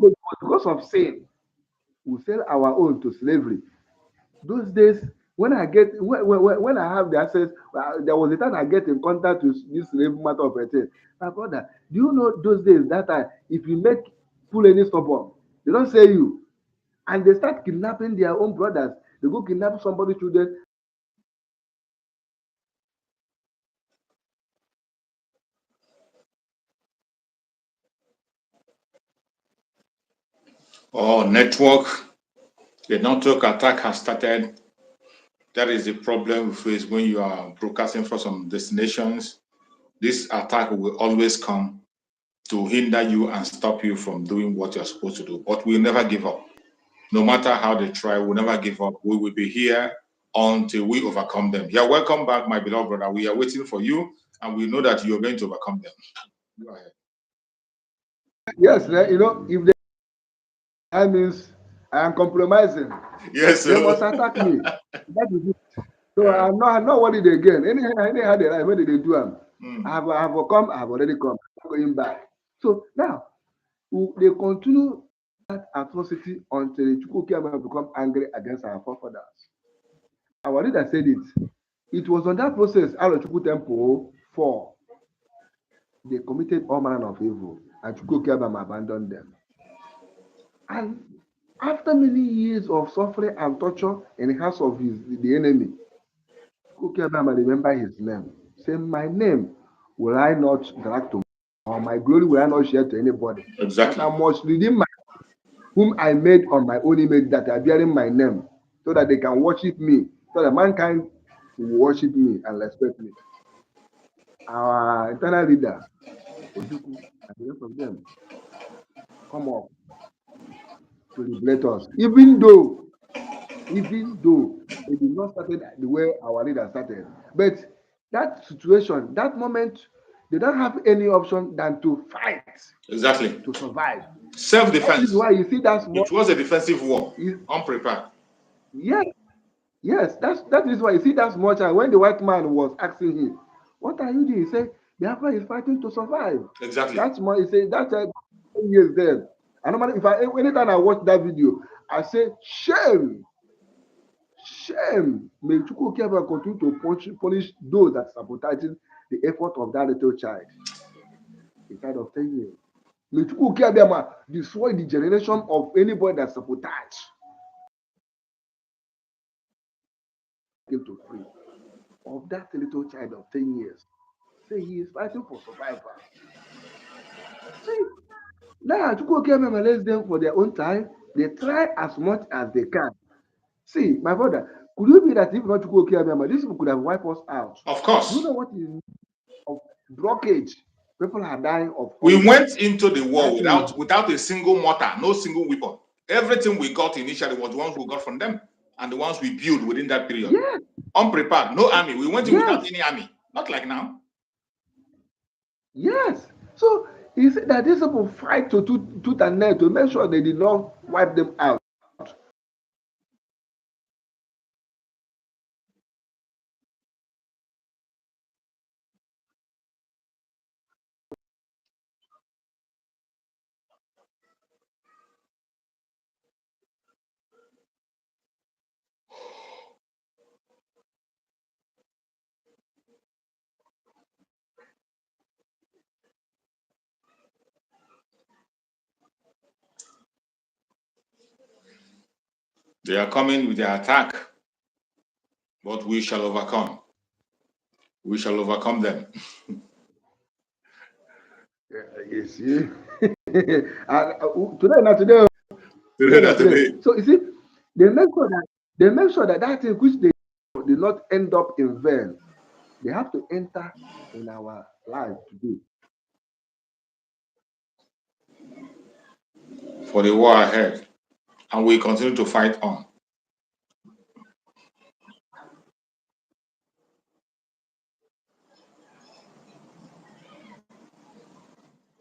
because of sin. We sell our own to slavery. Those days, when when I have the access, there was a time I get in contact with this slave matter of a thing. My brother, do you know those days that time, if you pull any stubborn, they don't say you. And they start kidnapping their own brothers. They go kidnap somebody's children. Oh, the network attack has started. That is the problem we face when you are broadcasting from some destinations. This attack will always come to hinder you and stop you from doing what you're supposed to do. But we'll never give up. No matter how they try, we'll never give up. We will be here until we overcome them. Yeah, welcome back, my beloved brother. We are waiting for you, and we know that you're going to overcome them. Go ahead. Yes, if that means I am compromising. Yes, They sir. must attack me. That is it. So Yeah. I'm not worried again. Anyhow they like, when they do them, Mm. I have come, I have already come. I'm going back. So now they continue that atrocity until the Chukwukiama become angry against our forefathers. Our leader said it. It was on that process Chukwu Temple 4. They committed all manner of evil, and Chukwukiama abandoned them. And after many years of suffering and torture in the hands of the enemy, Chukwukiama remember his name. Say, my name will I not drag to, or my glory will I not share to anybody. But Exactly. I must redeem my whom I made on my own image that are bearing my name, so that they can worship me, so that mankind will worship me and respect me. Our eternal leader, Ojukwu, and the rest of them, come up to liberate us. Even though they did not start the way our leader started. But that situation, that moment, they don't have any option than to fight Exactly. to survive. That is Self-defense. why you see that small. It was a defensive war, unprepared. Yes, yes, that is why you see that small child when the white man was asking him, "What are you doing?" He said, "Biafra is fighting to survive." Exactly. That's small. He said that child 10 years then. And normally, anytime I watch that video, I say, "Shame, shame." May Chukwukiaba continue to punish those that sabotaging the effort of that little child, a child of 10 years. May Chukwukiaba destroy the generation of anybody that sabotage him to free of that little child of 10 years. Say he is fighting for survival. See, now Chukwukiaba molest them for their own time. They try as much as they can. See, my brother, could it be that if not Chukwukiaba, these people could have wiped us out? Of Do you course. know what is of blockage? People are dying of We hunger. went into the war That is, without a single mortar, no single weapon. Everything we got initially was the ones we got from them and the ones we built within that period. yes, Unprepared, no army. We went in without yes, any army. Not like now. yes. So he said that these people fight to tooth and nail to make sure they did not wipe them out. They are coming with their attack, but we shall overcome. We shall overcome them. You see, today, not today. Today. So you see, they make sure that that thing which they did not end up in vain. They have to enter in our life today. For the war ahead, and we continue to fight on.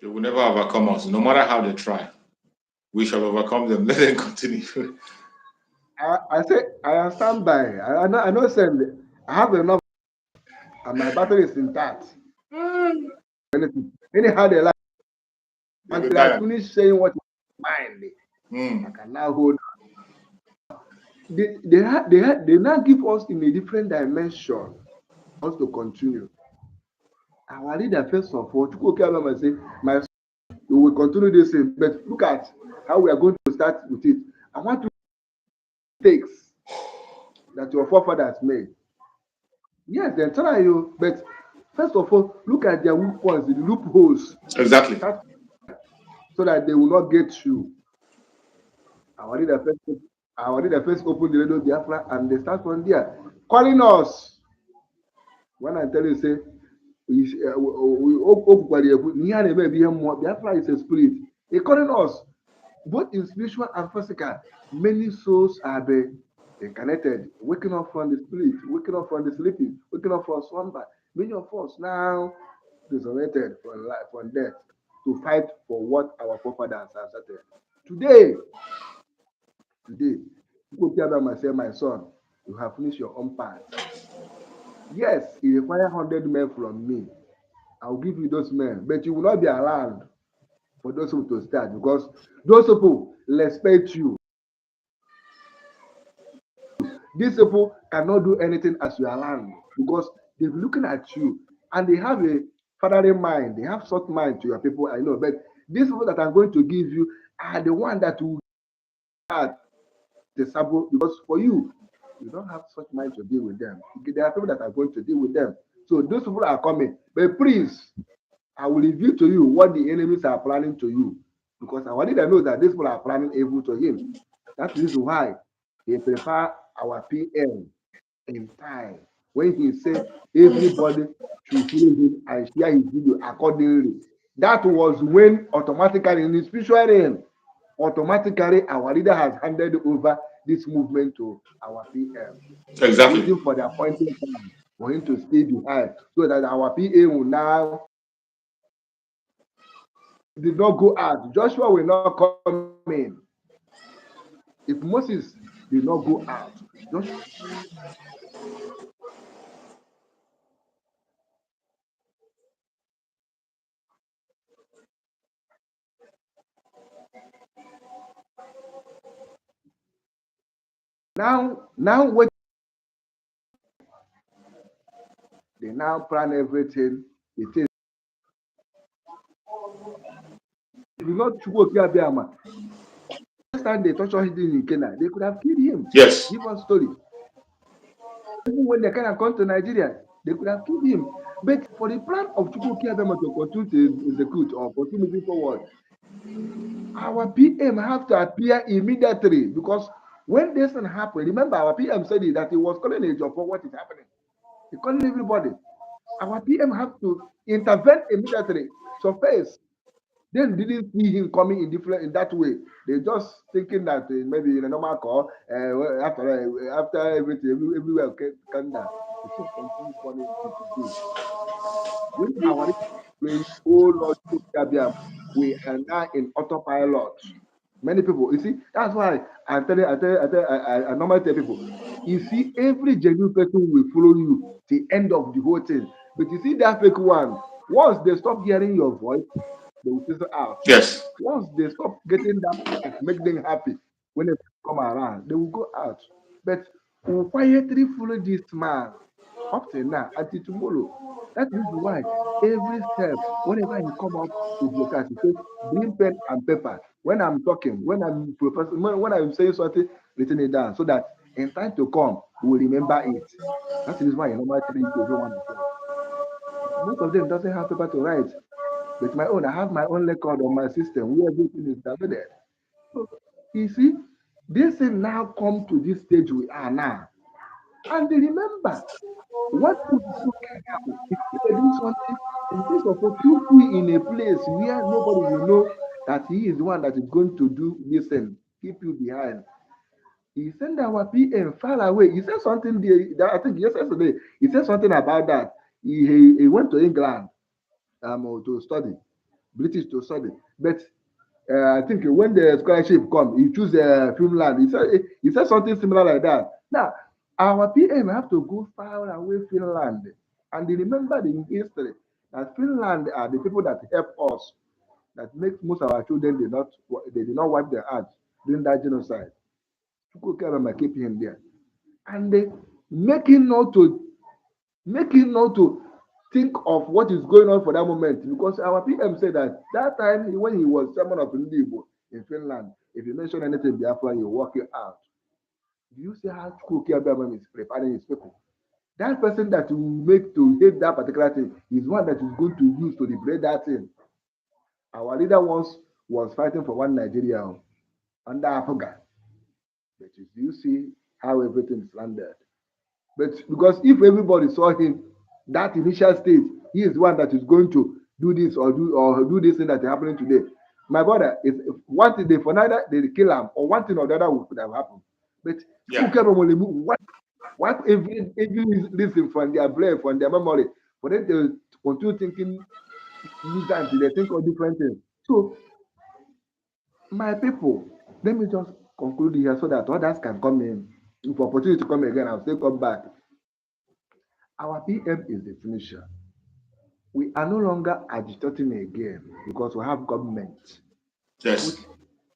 They will never overcome us, no matter how they try. We shall overcome them. Let them continue. I say I stand by. I know send. I have enough, and my battle is intact. Anyhow they like. Until I finish saying what is mine, I can now hold on. They now give us in a different dimension for us to continue. Our leader, first of all, to say, my son, we will continue this thing, but look at how we are going to start with it. I want to takes that your forefathers made. Yes, they try you, but first of all, look at their weak points, the loopholes. Exactly. So that they will not get you. Our leader first open the radio Biafra and they start from there. Calling us. When I tell you, say, Biafra is a spirit. They calling us, both in spiritual and physical. Many souls are being connected, waking up from the spirit, waking up from the sleeping, waking up from slumber. Many of us now disoriented from life, from death, to fight for what our forefathers have started. Today, myself, my son, you have finished your own part. Yes, it requires 100 men from me. I'll give you those men, but you will not be around for those people to start because those people respect you. These people cannot do anything as you are around because they're looking at you and they have a fatherly mind. They have soft mind to your people, I know. But these people that I'm going to give you are the one that will add the sabo because for you, you don't have such mind to deal with them. There are people that are going to deal with them. So those people are coming. But please, I will reveal to you what the enemies are planning to you. Because I wanted to know that these people are planning evil to him. That's the reason why he prepared our PM in time. When he said everybody should follow him and share his video accordingly. That was when automatically in the spiritual realm, automatically our leader has handed over this movement to our PM. Exactly. Waiting for the appointed time for him to stay behind so that our PA will now did not go out. Joshua will not come in. If Moses did not go out, Joshua. Now what they now plan everything. It is if you not Chukwuka last time they tortured him in Kenya, they could have killed him. Yes. Give us story. Even when they can come to Nigeria, they could have killed him. But for the plan of Chukwuka to continue to execute or continue moving forward, our PM have to appear immediately because when this thing happened, remember our PM said that he was calling a job for what is happening. He calling everybody. Our PM have to intervene immediately. So first, they didn't see him coming in that way. They just thinking that maybe in a normal call, after everything, everywhere can down. The thing continue coming today. When our brain, oh Lord, we are now in autopilot. Many people, you see, that's why I normally tell people, you see, every genuine person will follow you till the end of the whole thing. But you see that fake one, once they stop hearing your voice, they will filter out. Yes. Once they stop getting that make them happy when they come around, they will go out. But we will quietly follow this man up till now until tomorrow. That is why every step, whenever he come up to broadcast, he says, bring pen and paper. when I'm talking, when I'm professing, when I'm saying something, written it down so that in time to come, we will remember it. That is why I normally tell you everyone before. Most of them doesn't have paper to write. But my own, I have my own record on my system where everything is downloaded. So you see, this thing now come to this stage we are now. And remember, what if they do something in case of a put you in a place where nobody will know that he is the one that is going to do this and keep you behind. He sent our PM far away. He said something there, I think yesterday. He said something about that. He went to England to study, British to study. But I think when the scholarship come, he choose Finland. He said something similar like that. Now, our PM have to go far away Finland, and they remember the history that Finland are the people that help us, that makes most of our children they did not wipe their hands during that genocide. Chukwuka keep him there, and they making not to think of what is going on for that moment, because our PM said that time when he was chairman of Ndibo in Finland, if you mention anything Biafra, you walk it out. Do you see how Chukwuka is preparing his people? That person that will make to hate that particular thing is one that is going to use to liberate that thing. Our leader once was fighting for one Nigeria under Africa. But you see how everything is landed. But because if everybody saw him, that initial stage, he is one that is going to do this or do this thing that is happening today. My brother, is one thing they for neither they kill him or one thing or the other could have happened. But what every listen from their brain, from their memory, for them to continue thinking use that until they think of different things. So my people, let me just conclude here so that others can come in. If opportunity to come again, I'll still come back. Our PM is the finisher. We are no longer agitating again because we have government. Yes.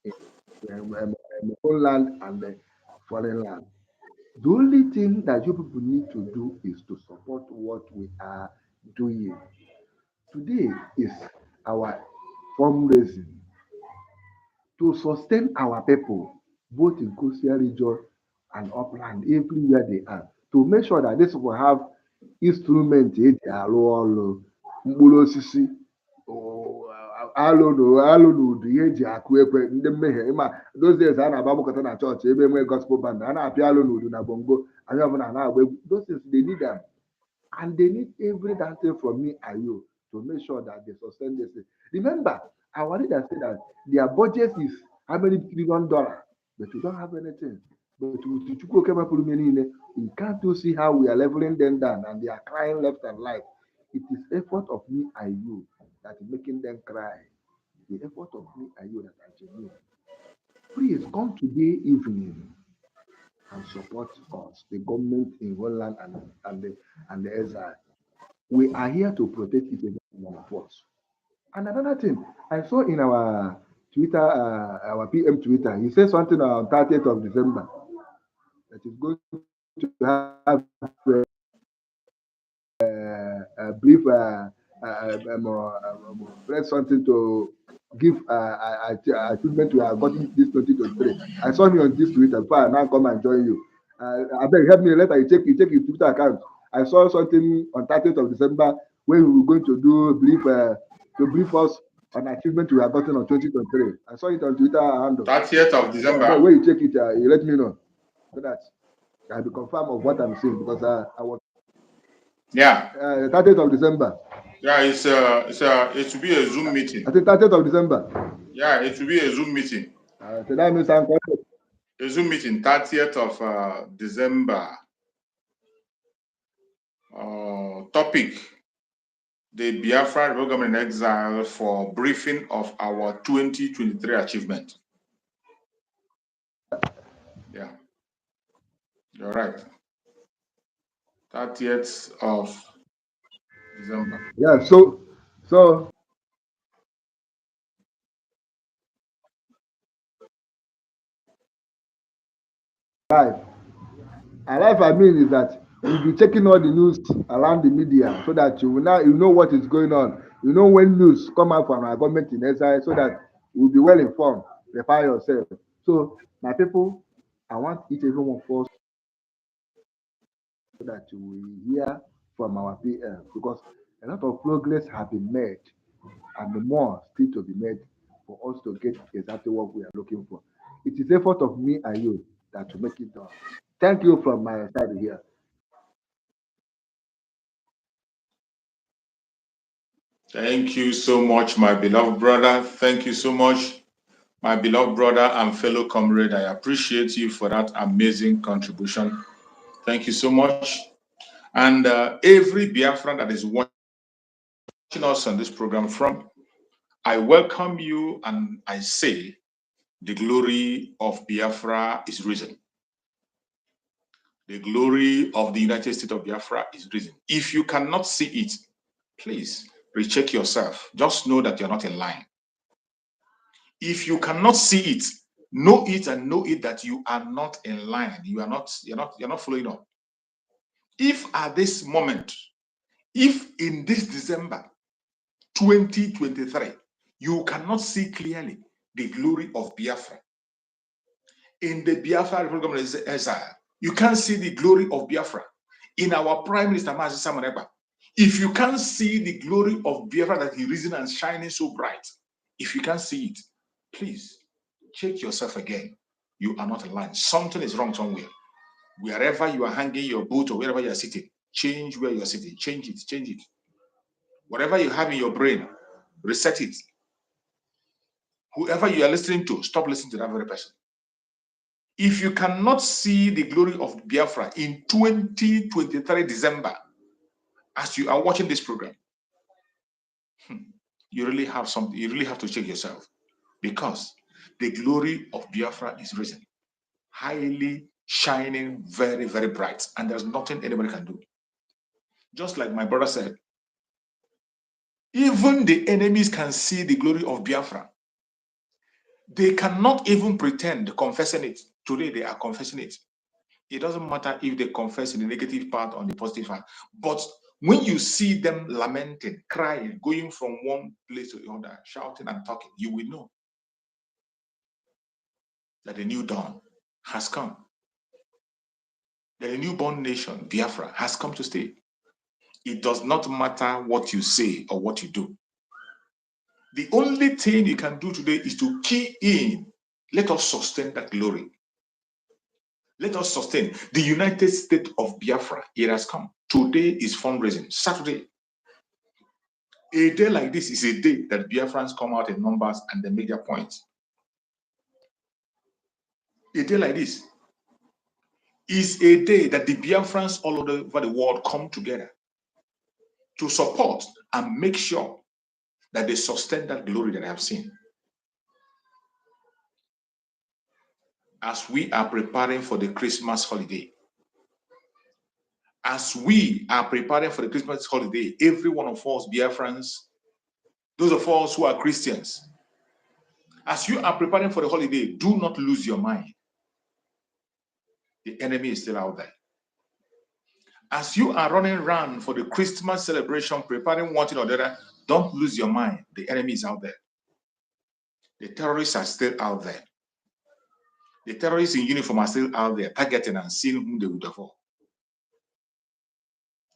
The land and the foreign land. The only thing that you people need to do is to support what we are doing. Today is our fundraising to sustain our people, both in coastal region and upland, everywhere they are, to make sure that these people have instrument eji arụ ọrụ, mkpụrụ osisi, alụ na ụdị ihe eji akụ ekwe ndị mmehie ịma those days a na-agba gbakọta na chọọchị ebe enwe gospel band a na-apịa alụ na udu na bongo anya ọbụla na-agba egwu. Those things they need them, and they need every damn thing from me and you to make sure that they sustain this thing. Remember, our leader said that their budget is how many $1 trillion, but we don't have anything. But with we can't see how we are leveling them down and they are crying left and right. It is effort of me and you that is making them cry. The effort of me and you that are genuine. Please come today evening and support us, the government in Holland and the exile. We are here to protect each and every one of us. And another thing, I saw in our Twitter, our PM Twitter, he said something on 30th of December that is going to have a brief press something to give achievement we have gotten this 2023. I saw me on this Twitter before I now come and join you. I beg help me later. You check your Twitter account. I saw something on 30th of December when we were going to do to brief us on achievement we have gotten on 2023. I saw it on Twitter handle. 30th of December. So when you check it, you let me know so that I'll be confirmed of what I'm saying because I was. Yeah. 30th of December. Yeah, it will be a Zoom meeting. I think 30th of December. Yeah, it will be a Zoom meeting. So that means I'm correct. A Zoom meeting, 30th of December. Topic: the Biafra government in exile for briefing of our 2023 achievement. Yeah, you're right. 30th of December. Yeah, so alive I mean is that we'll be checking all the news around the media so that you know what is going on. You know when news come out from our government in exile so that We'll be well informed. Prepare yourself. So, my people, I want each and every one of us that we hear from our PM because a lot of progress have been made and more still to be made for us to get exactly what we are looking for. It is effort of me and you that to make it done. Thank you from my side here. Thank you so much, my beloved brother. Thank you so much, my beloved brother and fellow comrade. I appreciate you for that amazing contribution. Thank you so much. And every Biafran that is watching us on this program from, I welcome you and I say, the glory of Biafra is risen. The glory of the United States of Biafra is risen. If you cannot see it, please recheck yourself. Just know that you're not in line. If you cannot see it and know it that you are not in line. You're not following up. If at this moment, if in this December 2023, you cannot see clearly the glory of Biafra in the Biafra Republic of Exile, you can't see the glory of Biafra in our Prime Minister Mazi Simon Ekpa. If you can't see the glory of Biafra that he risen and shining so bright, if you can't see it, please check yourself again. You are not aligned. Something is wrong somewhere. Wherever you are hanging your boot or wherever you are sitting, change where you are sitting. Change it. Change it. Whatever you have in your brain, reset it. Whoever you are listening to, stop listening to that very person. If you cannot see the glory of Biafra in 2023 December, as you are watching this program, you really have something. You really have to check yourself, because the glory of Biafra is risen, highly shining, very, very bright, and there's nothing anybody can do. Just like my brother said, even the enemies can see the glory of Biafra. They cannot even pretend confessing it. Today they are confessing it. It doesn't matter if they confess in the negative part or the positive part. But when you see them lamenting, crying, going from one place to the other, shouting and talking, you will know that the new dawn has come. That the newborn nation, Biafra, has come to stay. It does not matter what you say or what you do. The only thing you can do today is to key in. Let us sustain that glory. Let us sustain the United States of Biafra. It has come. Today is fundraising. Saturday. A day like this is a day that Biafrans come out in numbers and they make their points. A day like this is a day that the Biafrans all over the world come together to support and make sure that they sustain that glory that I have seen. As we are preparing for the Christmas holiday, every one of us Biafrans, those of us who are Christians, as you are preparing for the holiday, do not lose your mind. The enemy is still out there. As you are running around for the Christmas celebration, preparing one thing or the other, don't lose your mind. The enemy is out there. The terrorists are still out there. The terrorists in uniform are still out there, targeting and seeing whom they will devour.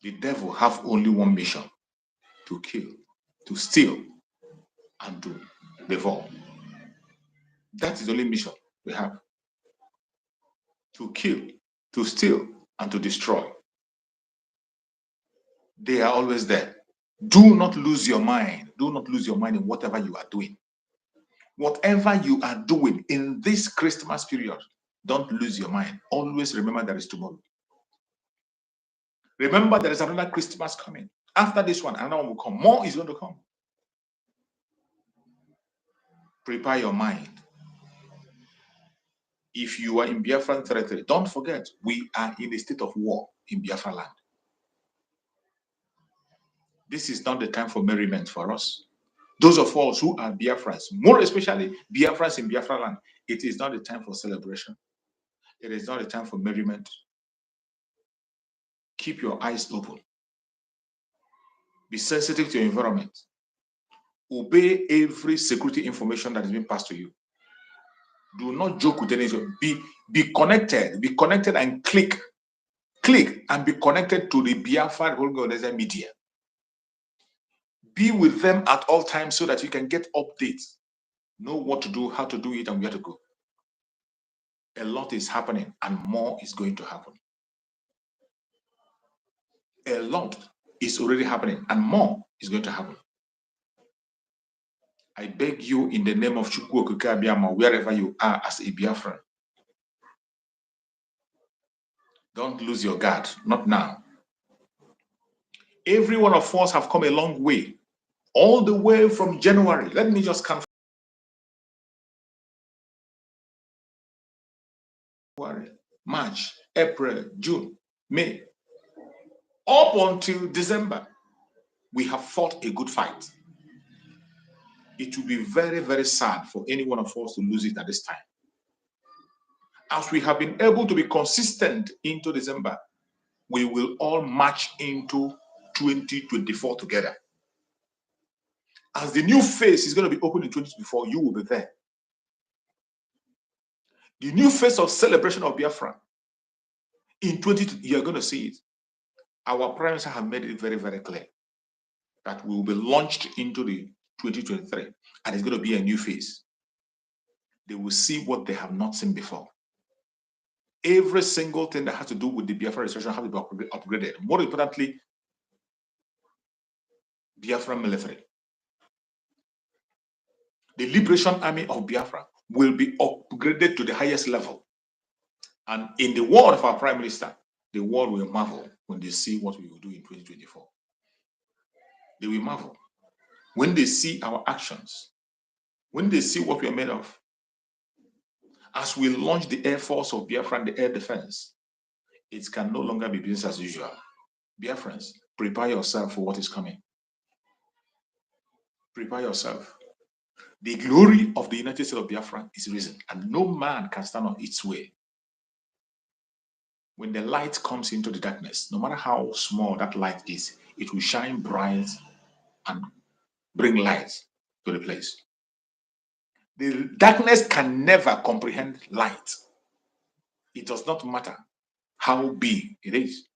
The devil have only one mission: to kill, to steal, and to devour. That is the only mission we have: to kill, to steal, and to destroy. They are always there. Do not lose your mind. Do not lose your mind in whatever you are doing. Whatever you are doing in this Christmas period, don't lose your mind. Always remember there is tomorrow. Remember there is another Christmas coming. After this one, another one will come. More is going to come. Prepare your mind. If you are in Biafran territory, don't forget, we are in a state of war in Biafra land. This is not the time for merriment for us. Those of us who are Biafrans, more especially Biafrans in Biafra land, it is not the time for celebration. It is not a time for merriment. Keep your eyes open. Be sensitive to your environment. Obey every security information that is being passed to you. Do not joke with anything. Be connected and click and be connected to the Biafra organization media. Be with them at all times so that you can get updates, know what to do, how to do it, and where to go. A lot is happening and more is going to happen. A lot is already happening and more is going to happen. I beg you in the name of Chukwu Okike Abiyama, wherever you are as a Biafran, don't lose your guard, not now. Every one of us have come a long way, all the way from January. Let me just count. March, April, June, May, up until December, we have fought a good fight. It will be very, very sad for any one of us to lose it at this time. As we have been able to be consistent into December, we will all march into 2024 together. As the new phase is going to be opened in 2024, you will be there. The new phase of celebration of Biafra in 2020, you are going to see it. Our Prime Minister have made it very, very clear that we will be launched into the 2023, and it's going to be a new phase. They will see what they have not seen before. Every single thing that has to do with the Biafra restoration has to be upgraded. More importantly, Biafra military. The Liberation Army of Biafra will be upgraded to the highest level. And in the word of our Prime Minister, the world will marvel when they see what we will do in 2024. They will marvel when they see our actions, when they see what we are made of. As we launch the Air Force of Biafra and the Air Defense, it can no longer be business as usual. Biafrans, prepare yourself for what is coming. Prepare yourself. The glory of the United States of Biafra is risen, and no man can stand on its way. When the light comes into the darkness, no matter how small that light is, it will shine bright and bring light to the place. The darkness can never comprehend light. It does not matter how big it is.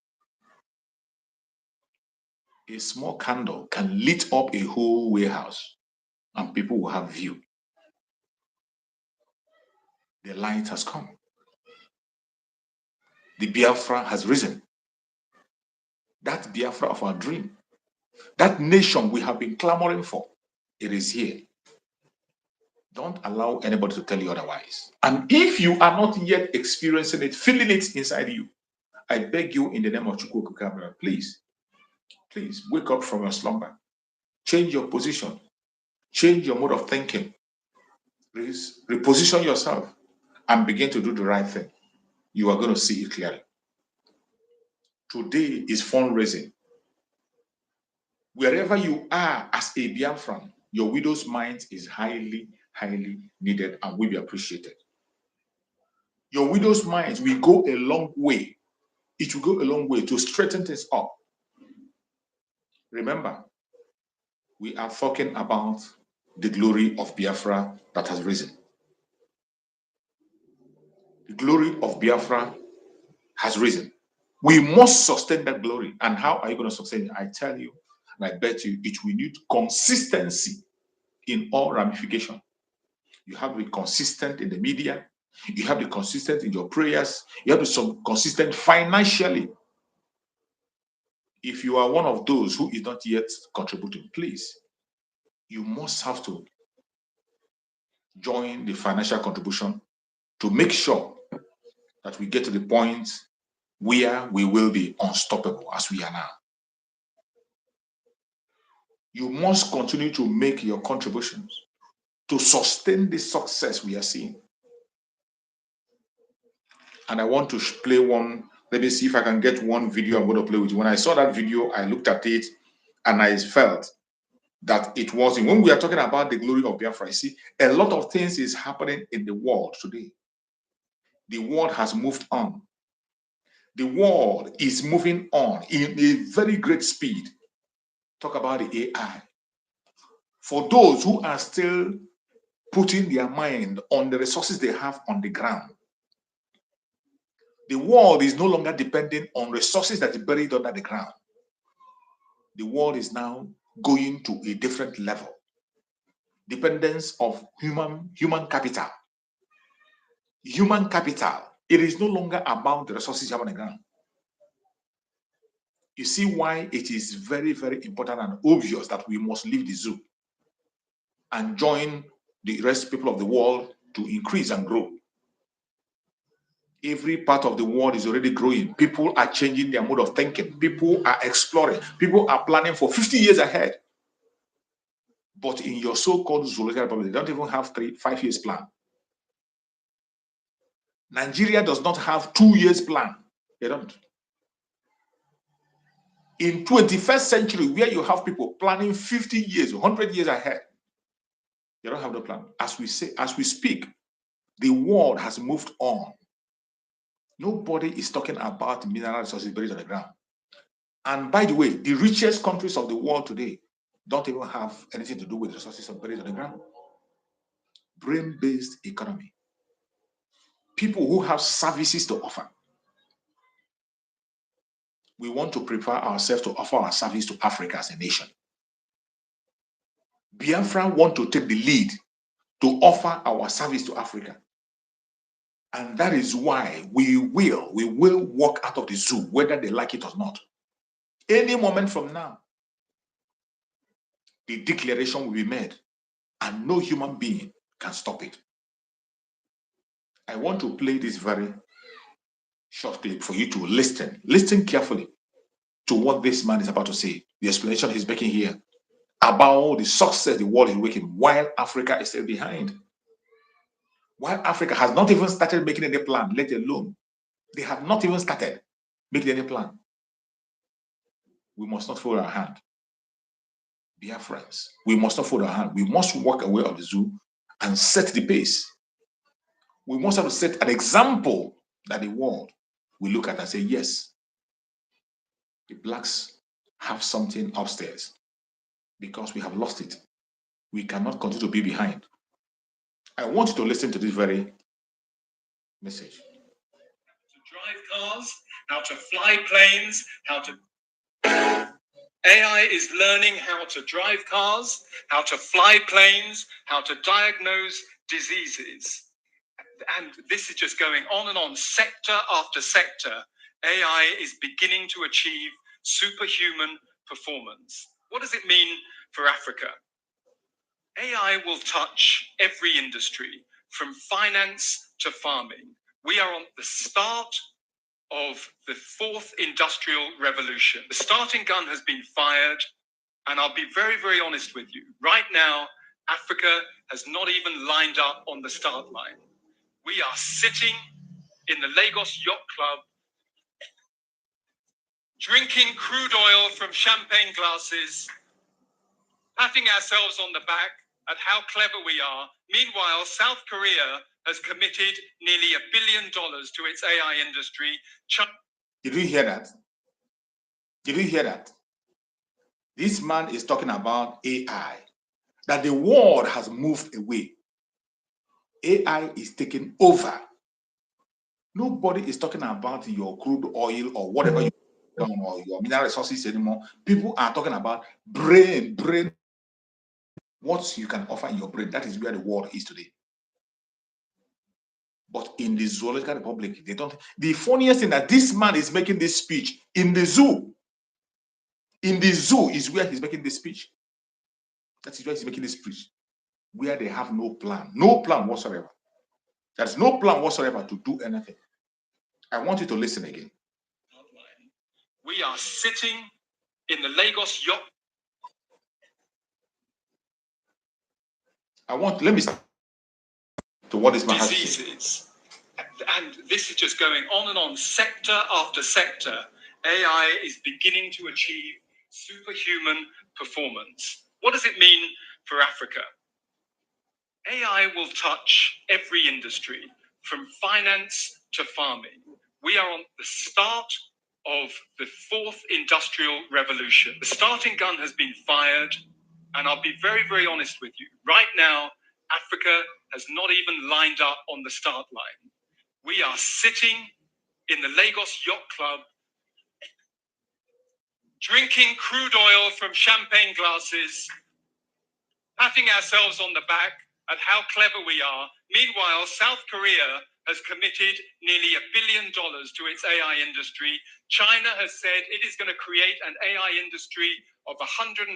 A small candle can lit up a whole warehouse and people will have view. The light has come. The Biafra has risen. That Biafra of our dream, that nation we have been clamoring for, it is here. Don't allow anybody to tell you otherwise. And if you are not yet experiencing it, feeling it inside you, I beg you in the name of Chukwu Okike Abiyama, please wake up from your slumber. Change your position. Change your mode of thinking. Please reposition yourself and begin to do the right thing. You are going to see it clearly. Today is fundraising. Wherever you are as a Biafran, your widow's mind is highly, highly needed and will be appreciated. Your widow's mind will go a long way. It will go a long way to straighten things up. Remember, we are talking about the glory of Biafra that has risen. The glory of Biafra has risen. We must sustain that glory. And how are you going to sustain it? I tell you, and I bet you, it will need consistency in all ramifications. You have to be consistent in the media. You have to be consistent in your prayers. You have to be consistent financially. If you are one of those who is not yet contributing, please, you must have to join the financial contribution to make sure that we get to the point where we will be unstoppable as we are now. You must continue to make your contributions to sustain the success we are seeing. And I want to play one. Let me see if I can get one video I'm going to play with you. When I saw that video, I looked at it and I felt that it was, when we are talking about the glory of Biafra, you see, a lot of things is happening in the world today. The world has moved on. The world is moving on in a very great speed. Talk about the AI. for those who are still putting their mind on the resources they have on the ground. The world is no longer dependent on resources that are buried under the ground. The world is now going to a different level. Dependence of human capital. Human capital. It is no longer about the resources you have on the ground. You see why it is very, very important and obvious that we must leave the zoo and join the rest of people of the world to increase and grow. Every part of the world is already growing. People are changing their mode of thinking. People are exploring. People are planning for 50 years ahead. But in your so-called Zoological Republic, they don't even have 5 years plan. Nigeria does not have 2 years plan. They don't. In 21st century, where you have people planning 50 years, 100 years ahead, they don't have the plan. As we speak, the world has moved on. Nobody is talking about mineral resources buried on the ground. And by the way, the richest countries of the world today don't even have anything to do with resources buried on the ground. Brain-based economy. People who have services to offer. We want to prepare ourselves to offer our service to Africa as a nation. Biafra want to take the lead to offer our service to Africa. And that is why we will walk out of the zoo, whether they like it or not. Any moment from now, the declaration will be made, and no human being can stop it. I want to play this very short clip for you to listen. Listen carefully to what this man is about to say, the explanation he's making here about the success the world is making while Africa is still behind. While Africa has not even started making any plan, let alone, they have not even started making any plan. We must not fold our hand. Dear friends, we must not fold our hand. We must walk away of the zoo and set the pace. We must have to set an example that the world will look at and say, yes, the blacks have something upstairs because we have lost it. We cannot continue to be behind. I want you to listen to this very message. To drive cars, how to fly planes, how to... AI is learning how to drive cars, how to fly planes, how to diagnose diseases. And this is just going on and on, sector after sector. AI is beginning to achieve superhuman performance. What does it mean for Africa? AI will touch every industry, from finance to farming. We are on the start of the fourth industrial revolution. The starting gun has been fired, and I'll be very, very honest with you. Right now, Africa has not even lined up on the start line. We are sitting in the Lagos Yacht Club, drinking crude oil from champagne glasses, patting ourselves on the back at how clever we are. Meanwhile, South Korea has committed nearly $1 billion to its AI industry. Did you hear that? Did you hear that? This man is talking about AI, that the world has moved away. AI is taking over. Nobody is talking about your crude oil or whatever you or your mineral resources anymore. People are talking about brain. What you can offer in your brain. That is where the world is today. But in the Zoological Republic, they don't. The funniest thing that this man is making this speech in the zoo. In the zoo is where he's making this speech. That is where he's making this speech. Where they have no plan whatsoever. There's no plan whatsoever to do anything. I want you to listen again. We are sitting in the Lagos Yacht. Let me start to what this man has to say. Diseases. And this is just going on and on, sector after sector. AI is beginning to achieve superhuman performance. What does it mean for Africa? AI will touch every industry, from finance to farming. We are on the start of the fourth industrial revolution. The starting gun has been fired, And I'll be very, very honest with you. Right now, Africa has not even lined up on the start line. We are sitting in the Lagos Yacht Club, drinking crude oil from champagne glasses, patting ourselves on the back at how clever we are. Meanwhile, South Korea has committed nearly $1 billion to its AI industry. China has said it is going to create an AI industry of $150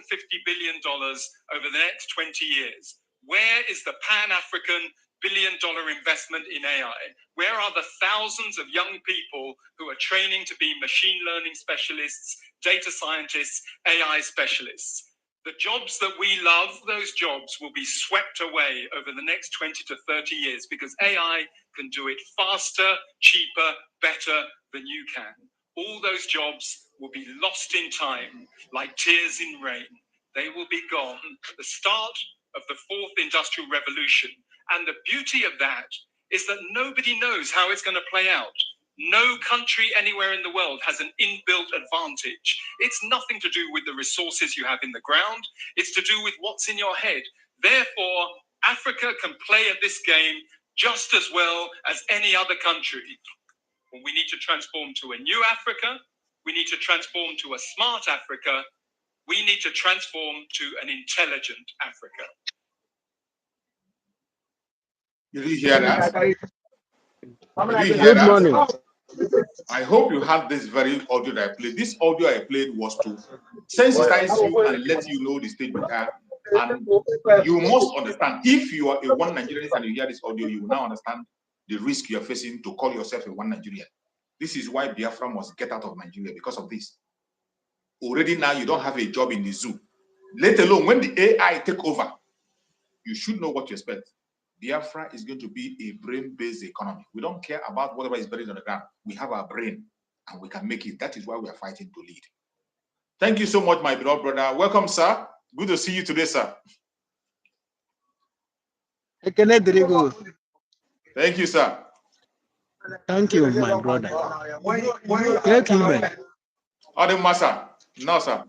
billion over the next 20 years. Where is the Pan-African billion-dollar investment in AI? Where are the thousands of young people who are training to be machine learning specialists, data scientists, AI specialists? The jobs that we love, those jobs will be swept away over the next 20 to 30 years because AI can do it faster, cheaper, better than you can. All those jobs will be lost in time, like tears in rain. They will be gone. The start of the fourth industrial revolution. And the beauty of that is that nobody knows how it's going to play out. No country anywhere in the world has an inbuilt advantage. It's nothing to do with the resources you have in the ground. It's to do with what's in your head. Therefore, Africa can play at this game just as well as any other country. We need to transform to a new Africa. We need to transform to a smart Africa. We need to transform to an intelligent Africa. Did you hear that? Did you hear Good that? morning. I hope you had this very audio that I played. This audio I played was to sensitize you and let you know the state we are. And you must understand, if you are a one Nigerian and you hear this audio, you will now understand the risk you are facing to call yourself a one Nigerian. This is why Biafra must get out of Nigeria because of this. Already now you don't have a job in the zoo. Let alone when the AI take over, you should know what to expect. Biafra is going to be a brain-based economy. We don't care about whatever is buried on the ground. We have our brain and we can make it. That is why we are fighting to lead. Thank you so much, my beloved brother. Welcome, sir. Good to see you today, sir. Thank you, sir. Thank you, my brother. Thank you, man. Other massa. No, sir.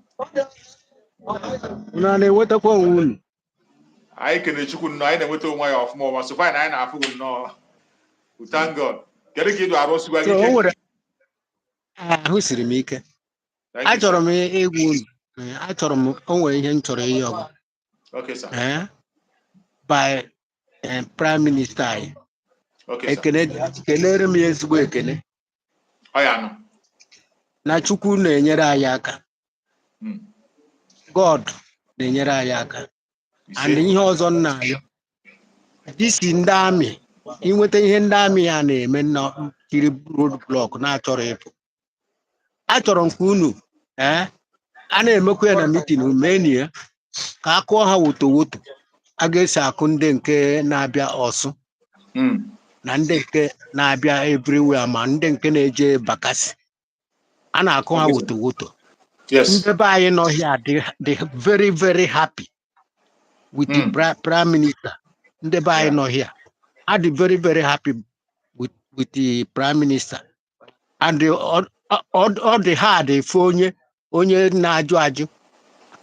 I can of more. So fine, I know. Thank God. Get a kid to Aros. Who's the maker? I told him a wound. I told him only him to the okay, sir. By Prime Minister. Okay, sir. Kenere me is working. I am. Nachuku Nenyera Yaka. God, Nenyera Yaka. And he was on now. This in Dami. He went in Dami and a men not roadblock, natural. I told him Kunu. A na-emekwa na meeting Romania ka akụọ ha woto a ga-esi akụ ndị nke na-abịa ọsụ na ndị nke na-abịa everywhere ma ndị nke na-eje bakasị a na-akụ ha woto ndị be anyị nọ here they very very happy with the prime minister. Ndị be anyị nọ here are very very happy with the prime minister and all the hard efe onye na-ajụ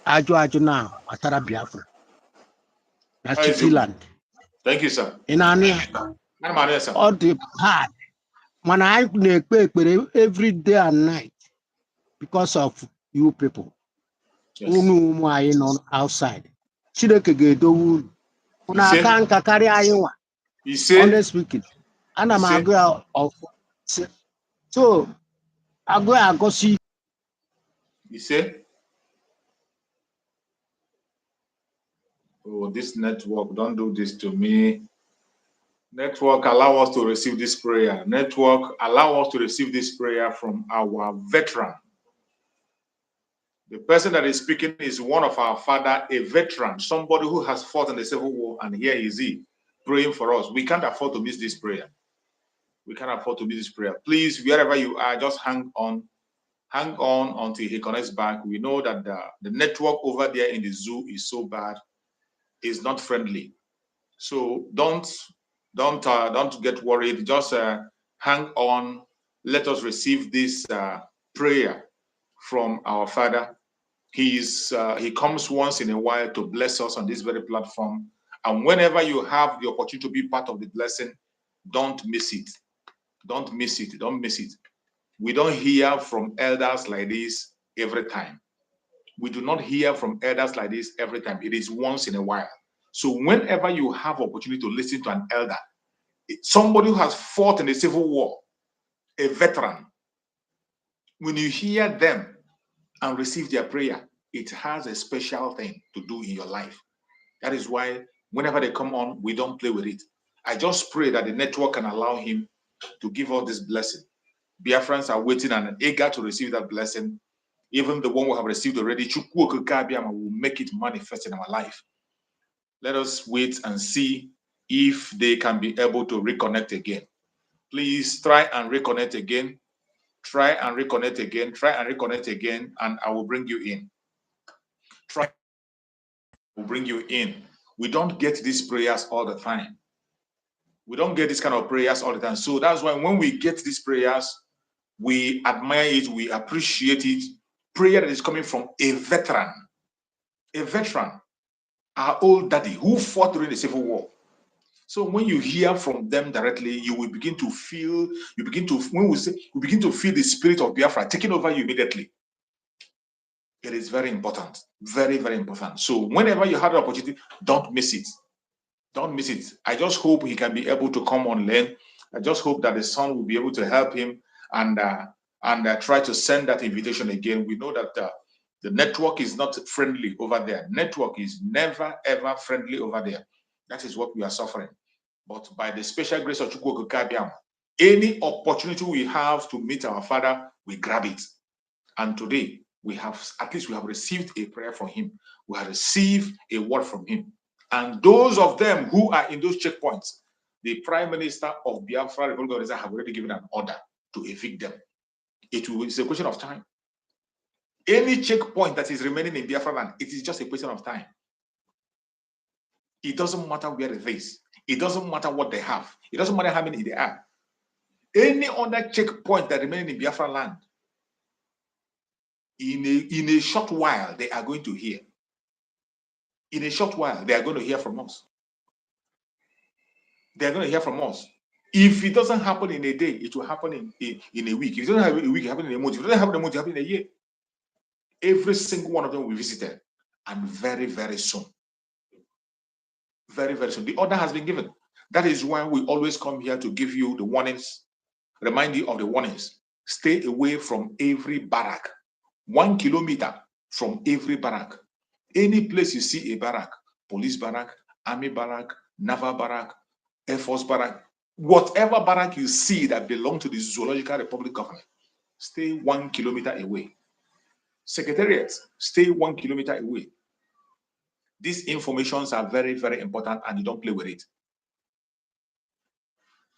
ajụ now atara Biafra. That's City land. Thank you, sir. In all the hard. When I pay every day and night because of you people. Unu on outside. Chideke gedo una can carry ayewa. Honest speaking. And I'm agree of so I go see. You say? Oh, this network, don't do this to me. Network, allow us to receive this prayer. Network, allow us to receive this prayer from our veteran. The person that is speaking is one of our father, a veteran, somebody who has fought in the Civil War, and here is he praying for us. We can't afford to miss this prayer. We can't afford to miss this prayer. Please, wherever you are, just hang on until he connects back. We know that the network over there in the zoo is so bad. Is not friendly, so don't get worried. Just hang on. Let us receive this prayer from our Father He comes once in a while to bless us on this very platform. And whenever you have the opportunity to be part of the blessing, don't miss it. Don't miss it. Don't miss it. We don't hear from elders like this every time. We do not hear from elders like this every time. It is once in a while. So whenever you have opportunity to listen to an elder, somebody who has fought in the civil war, a veteran, when you hear them and receive their prayer, it has a special thing to do in your life. That is why whenever they come on, we don't play with it. I just pray that the network can allow him to give us this blessing. Biafrans are waiting and eager to receive that blessing. Even the one we have received already, will make it manifest in our life. Let us wait and see if they can be able to reconnect again. Please try and reconnect again. Try and reconnect again. Try and reconnect again, and I will bring you in. Try. Will bring you in. We don't get these prayers all the time. We don't get this kind of prayers all the time. So that's why when we get these prayers, we admire it, we appreciate it. Prayer that is coming from a veteran, our old daddy who fought during the Civil War. So when you hear from them directly, you will begin to feel, we begin to feel the spirit of Biafra taking over you immediately. It is very important, very, very important. So whenever you have the opportunity, don't miss it. Don't miss it. I just hope he can be able to come online. I just hope that the son will be able to help him and try to send that invitation again. We know that the network is not friendly over there. Network is never, ever friendly over there. That is what we are suffering. But by the special grace of Chukwu Okabiam, any opportunity we have to meet our Father, we grab it. And today, we have received a prayer from him. We have received a word from him. And those of them who are in those checkpoints, the Prime Minister of Biafra Republic of Israel have already given an order to evict them. It's a question of time. Any checkpoint that is remaining in Biafra land, it is just a question of time. It doesn't matter where it is. It doesn't matter what they have. It doesn't matter how many they are. Any other checkpoint that remains in Biafra land, in a short while, they are going to hear. In a short while, they are going to hear from us. They are going to hear from us. If it doesn't happen in a day, it will happen in a week. If it doesn't happen in a week, it will happen in a month. If it doesn't happen in a month, it will happen in a year. Every single one of them will be visited. And very, very soon. Very, very soon. The order has been given. That is why we always come here to give you the warnings, remind you of the warnings. Stay away from every barrack. 1 kilometer from every barrack. Any place you see a barrack, police barrack, army barrack, naval barrack, Air Force barrack, whatever barrack you see that belong to the Zoological Republic government, stay 1 kilometer away. Secretariats, stay 1 kilometer away. These informations are very, very important and you don't play with it.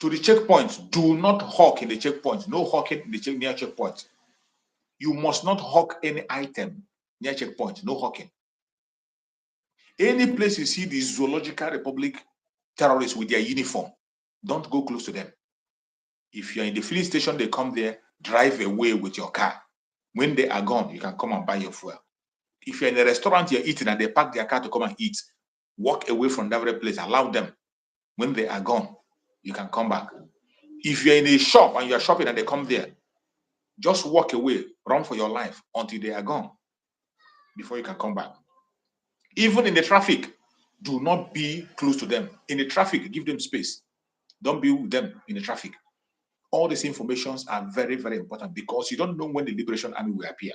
To the checkpoints, do not hawk in the checkpoints. No hawking in the near checkpoints. You must not hawk any item near checkpoints. No hawking. Any place you see the Zoological Republic terrorists with their uniform, don't go close to them. If you're in the filling station, they come there, drive away with your car. When they are gone, you can come and buy your fuel. If you're in a restaurant, you're eating and they park their car to come and eat, walk away from that very place, allow them. When they are gone, you can come back. If you're in a shop and you're shopping and they come there, just walk away, run for your life until they are gone before you can come back. Even in the traffic, do not be close to them. In the traffic, give them space. Don't be with them in the traffic. All these informations are very, very important because you don't know when the Liberation Army will appear.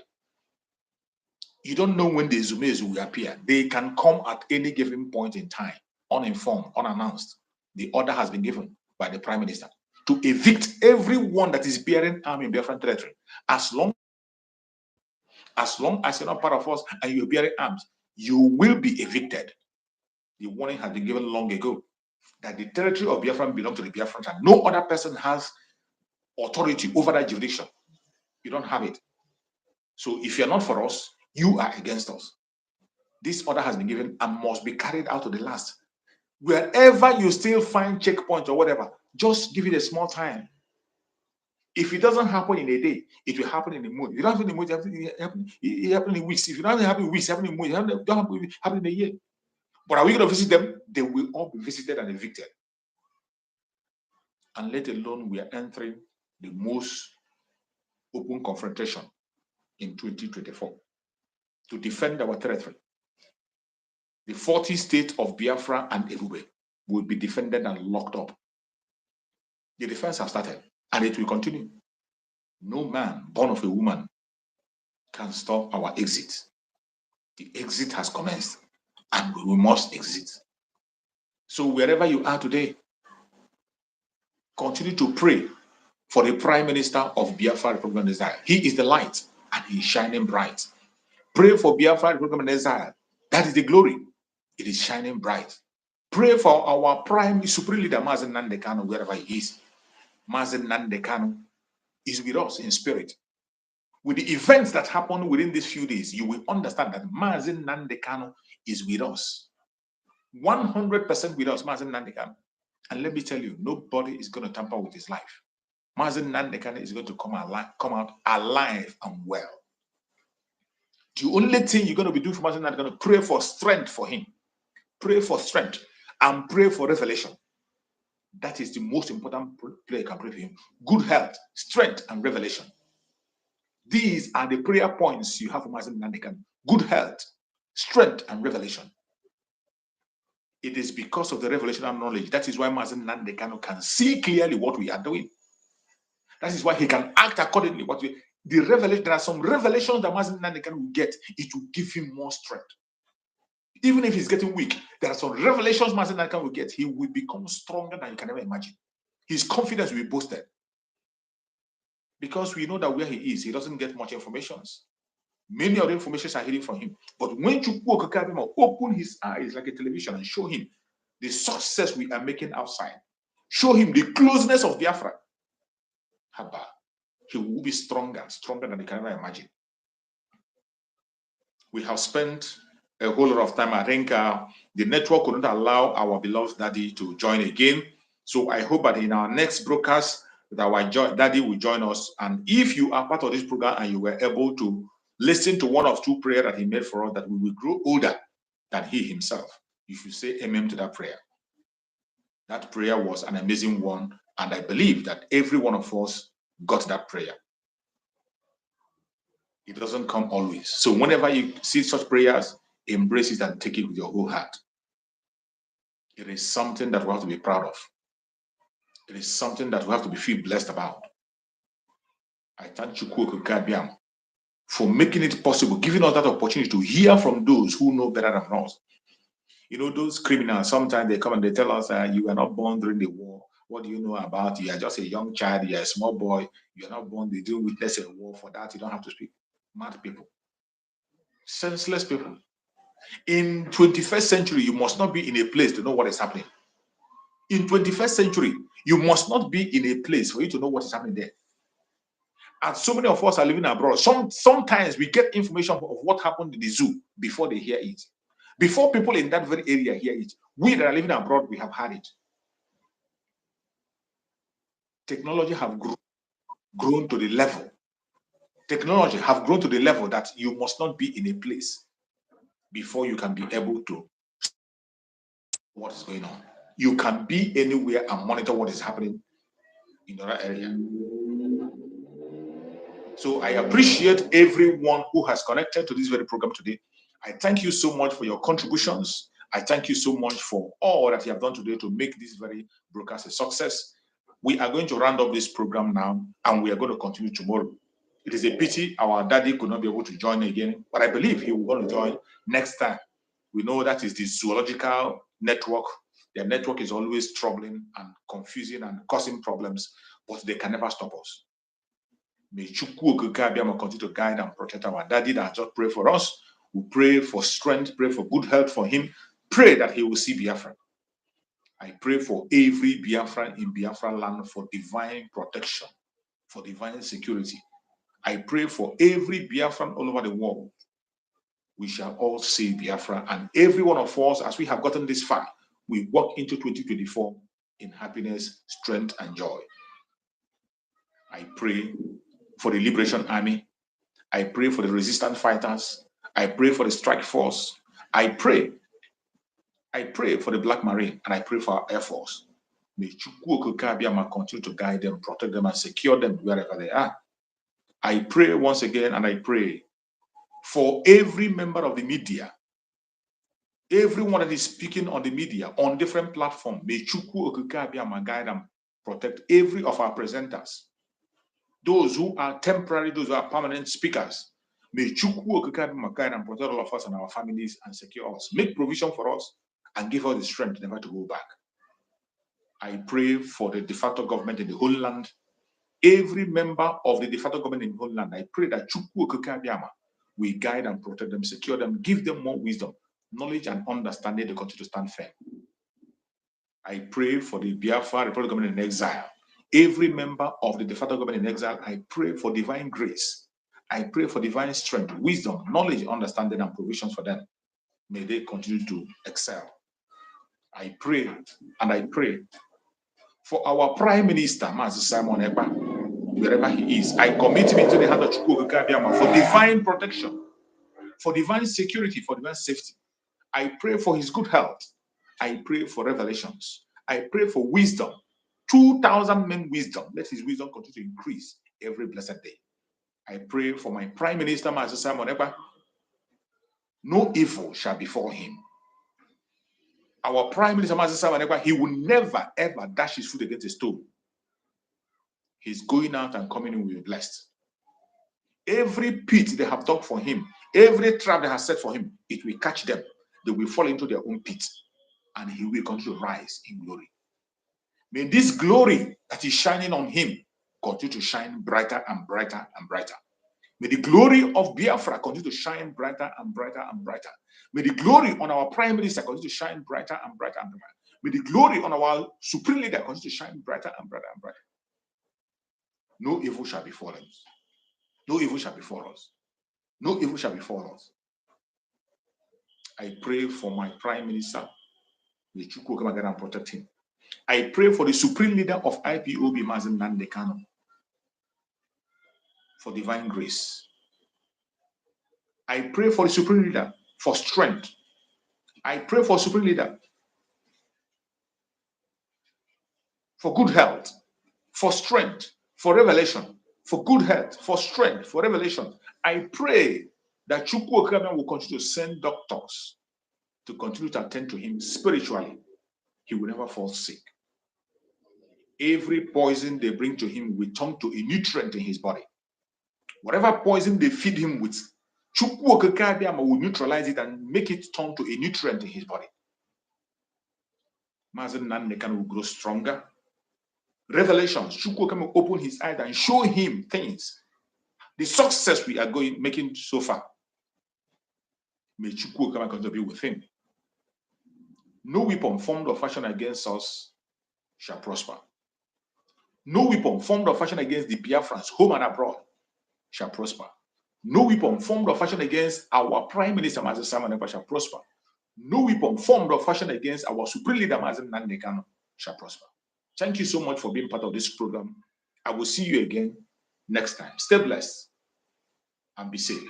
You don't know when the Zumezu will appear. They can come at any given point in time, uninformed, unannounced. The order has been given by the Prime Minister to evict everyone that is bearing arms in Biafran territory. As long as you're not part of us and you're bearing arms, you will be evicted. The warning has been given long ago that the territory of Biafran belongs to the Biafrans and no other person has authority over that jurisdiction. You don't have it. So if you're not for us, you are against us. This order has been given and must be carried out to the last. Wherever you still find checkpoints or whatever, just give it a small time. If it doesn't happen in a day, it will happen in a month. If it doesn't happen in a month, it happen in weeks. If it doesn't happen in weeks, it happen in a month. It doesn't happen in a year. But are we going to visit them? They will all be visited and evicted. And let alone we are entering the most open confrontation in 2024 to defend our territory. The 40 states of Biafra and Ebube will be defended and locked up. The defense has started and it will continue. No man born of a woman can stop our exit. The exit has commenced and we must exit. So wherever you are today, continue to pray for the Prime Minister of Biafra Republic of Israel. He is the light and he is shining bright. Pray for Biafra Republic of Israel. That is the glory. It is shining bright. Pray for our Prime Supreme Leader, Mazen Nandekano, wherever he is. Mazen Nandekano is with us in spirit. With the events that happen within these few days, you will understand that Mazen Nandekano is with us. 100% with us, Mazen Nandekano. And let me tell you, nobody is going to tamper with his life. Mazen Nandekano is going to come out alive and well. The only thing you're going to be doing for Mazen Nandekano, pray for strength for him. Pray for strength and pray for revelation. That is the most important prayer you can pray for him. Good health, strength, and revelation. These are the prayer points you have for Mazen Nandekano. Good health, strength, and revelation. It is because of the revelation and knowledge. That is why Mazen Nandekano can see clearly what we are doing. That is why he can act accordingly. There are some revelations that Mazen Nandekano will get. It will give him more strength. Even if he's getting weak, there are some revelations Mazen Nandekano will get. He will become stronger than you can ever imagine. His confidence will be boosted. Because we know that where he is, he doesn't get much information. Many of the information are hidden from him. But when you open his eyes like a television and show him the success we are making outside, show him the closeness of Biafra, he will be stronger than he can ever imagine. We have spent a whole lot of time. I think the network couldn't allow our beloved daddy to join again. So I hope that in our next broadcast, that our daddy will join us. And if you are part of this program and you were able to listen to one of two prayers that he made for us, that we will grow older than he himself, you should say amen to that prayer. That prayer was an amazing one. And I believe that every one of us got that prayer. It doesn't come always. So whenever you see such prayers, embrace it and take it with your whole heart. It is something that we have to be proud of. It is something that we have to feel blessed about. I thank Chukwu Gabiam for making it possible, giving us that opportunity to hear from those who know better than us. You know, those criminals, sometimes they come and they tell us, you were not born during the war. What do you know about it? You are just a young child, you are a small boy, you are not born, they didn't witness a war. For that, you don't have to speak. Mad people. Senseless people. In 21st century, you must not be in a place to know what is happening. In 21st century, you must not be in a place for you to know what is happening there. And so many of us are living abroad. Sometimes we get information of what happened in the zoo before they hear it. Before people in that very area hear it. We that are living abroad, we have had it. Technology have grown to the level. Technology have grown to the level that you must not be in a place before you can be able to what is going on. You can be anywhere and monitor what is happening in your area. So I appreciate everyone who has connected to this very program today. I thank you so much for your contributions. I thank you so much for all that you have done today to make this very broadcast a success. We are going to round up this program now, and we are going to continue tomorrow. It is a pity our daddy could not be able to join again, but I believe he will want to join next time. We know that is the zoological network. Their network is always troubling and confusing and causing problems, but they can never stop us. May Chukwu Okike continue to guide and protect our daddy that just pray for us. We pray for strength, pray for good health for him, pray that he will see Biafra. I pray for every Biafran in Biafra land for divine protection, for divine security. I pray for every Biafran all over the world. We shall all see Biafra, and every one of us, as we have gotten this far, we walk into 2024 in happiness, strength, and joy. I pray for the Liberation Army. I pray for the resistance fighters. I pray for the strike force. I pray for the Black Marine, and I pray for our Air Force. May Chukwu Okike Abiyama continue to guide them, protect them, and secure them wherever they are. I pray once again, and I pray for every member of the media, everyone that is speaking on the media, on different platforms. May Chukwu Okike Abiyama guide and protect every of our presenters, those who are temporary, those who are permanent speakers. May Chukwu Okike Abiyama guide and protect all of us and our families and secure us. Make provision for us and give us the strength never to go back. I pray for the de facto government in the whole land. Every member of the de facto government in the whole land, I pray that Chukwu Okike Abiyama will guide and protect them, secure them, give them more wisdom, knowledge, and understanding to continue to stand firm. I pray for the Biafra Republic government in exile. Every member of the de facto government in exile, I pray for divine grace. I pray for divine strength, wisdom, knowledge, understanding, and provisions for them. May they continue to excel. I pray and I pray for our Prime Minister, Master Simon Ekpa, wherever he is. I commit him into the hand of Chukwu Okike Abiyama for divine protection, for divine security, for divine safety. I pray for his good health. I pray for revelations. I pray for wisdom. 2,000 men wisdom. Let his wisdom continue to increase every blessed day. I pray for my Prime Minister, Master Simon Ekpa. No evil shall befall him. Our Prime Minister, Master Simon Ekpa, he will never ever dash his foot against a stone. He's going out and coming in will be blessed. Every pit they have dug for him, every trap they have set for him, it will catch them. They will fall into their own pit, and he will continue to rise in glory. May this glory that is shining on him continue to shine brighter and brighter and brighter. May the glory of Biafra continue to shine brighter and brighter and brighter. May the glory on our Prime Minister continue to shine brighter and brighter and brighter. May the glory on our Supreme Leader continue to shine brighter and brighter and brighter. No evil shall befall us. No evil shall befall us. No evil shall befall us. I pray for my Prime Minister. May Chukwu come again and protect him. I pray for the Supreme Leader of IPOB, Mazen Nnamdi Kanu, for divine grace. I pray for the Supreme Leader for strength. I pray for Supreme Leader for good health, for strength, for revelation, for good health, for strength, for revelation. I pray that Chukwu Okike Abiyama will continue to send doctors to continue to attend to him spiritually. He will never fall sick. Every poison they bring to him will turn to a nutrient in his body. Whatever poison they feed him with, Chukwu Okike Abiyama will neutralize it and make it turn to a nutrient in his body. Mazen Nnamdi Kanu will grow stronger. Revelations, Chukwu Okike will open his eyes and show him things. The success we are making so far. May Chukwu Okike continue to be with him. No weapon formed or fashioned against us shall prosper. No weapon formed or fashioned against the Biafrans, home and abroad, shall prosper. No weapon formed or fashioned against our Prime Minister, Mazen Simon Ekpa, shall prosper. No weapon formed or fashioned against our Supreme Leader, Mazen Nnamdi Kanu, shall prosper. Thank you so much for being part of this program. I will see you again next time. Stay blessed and be safe.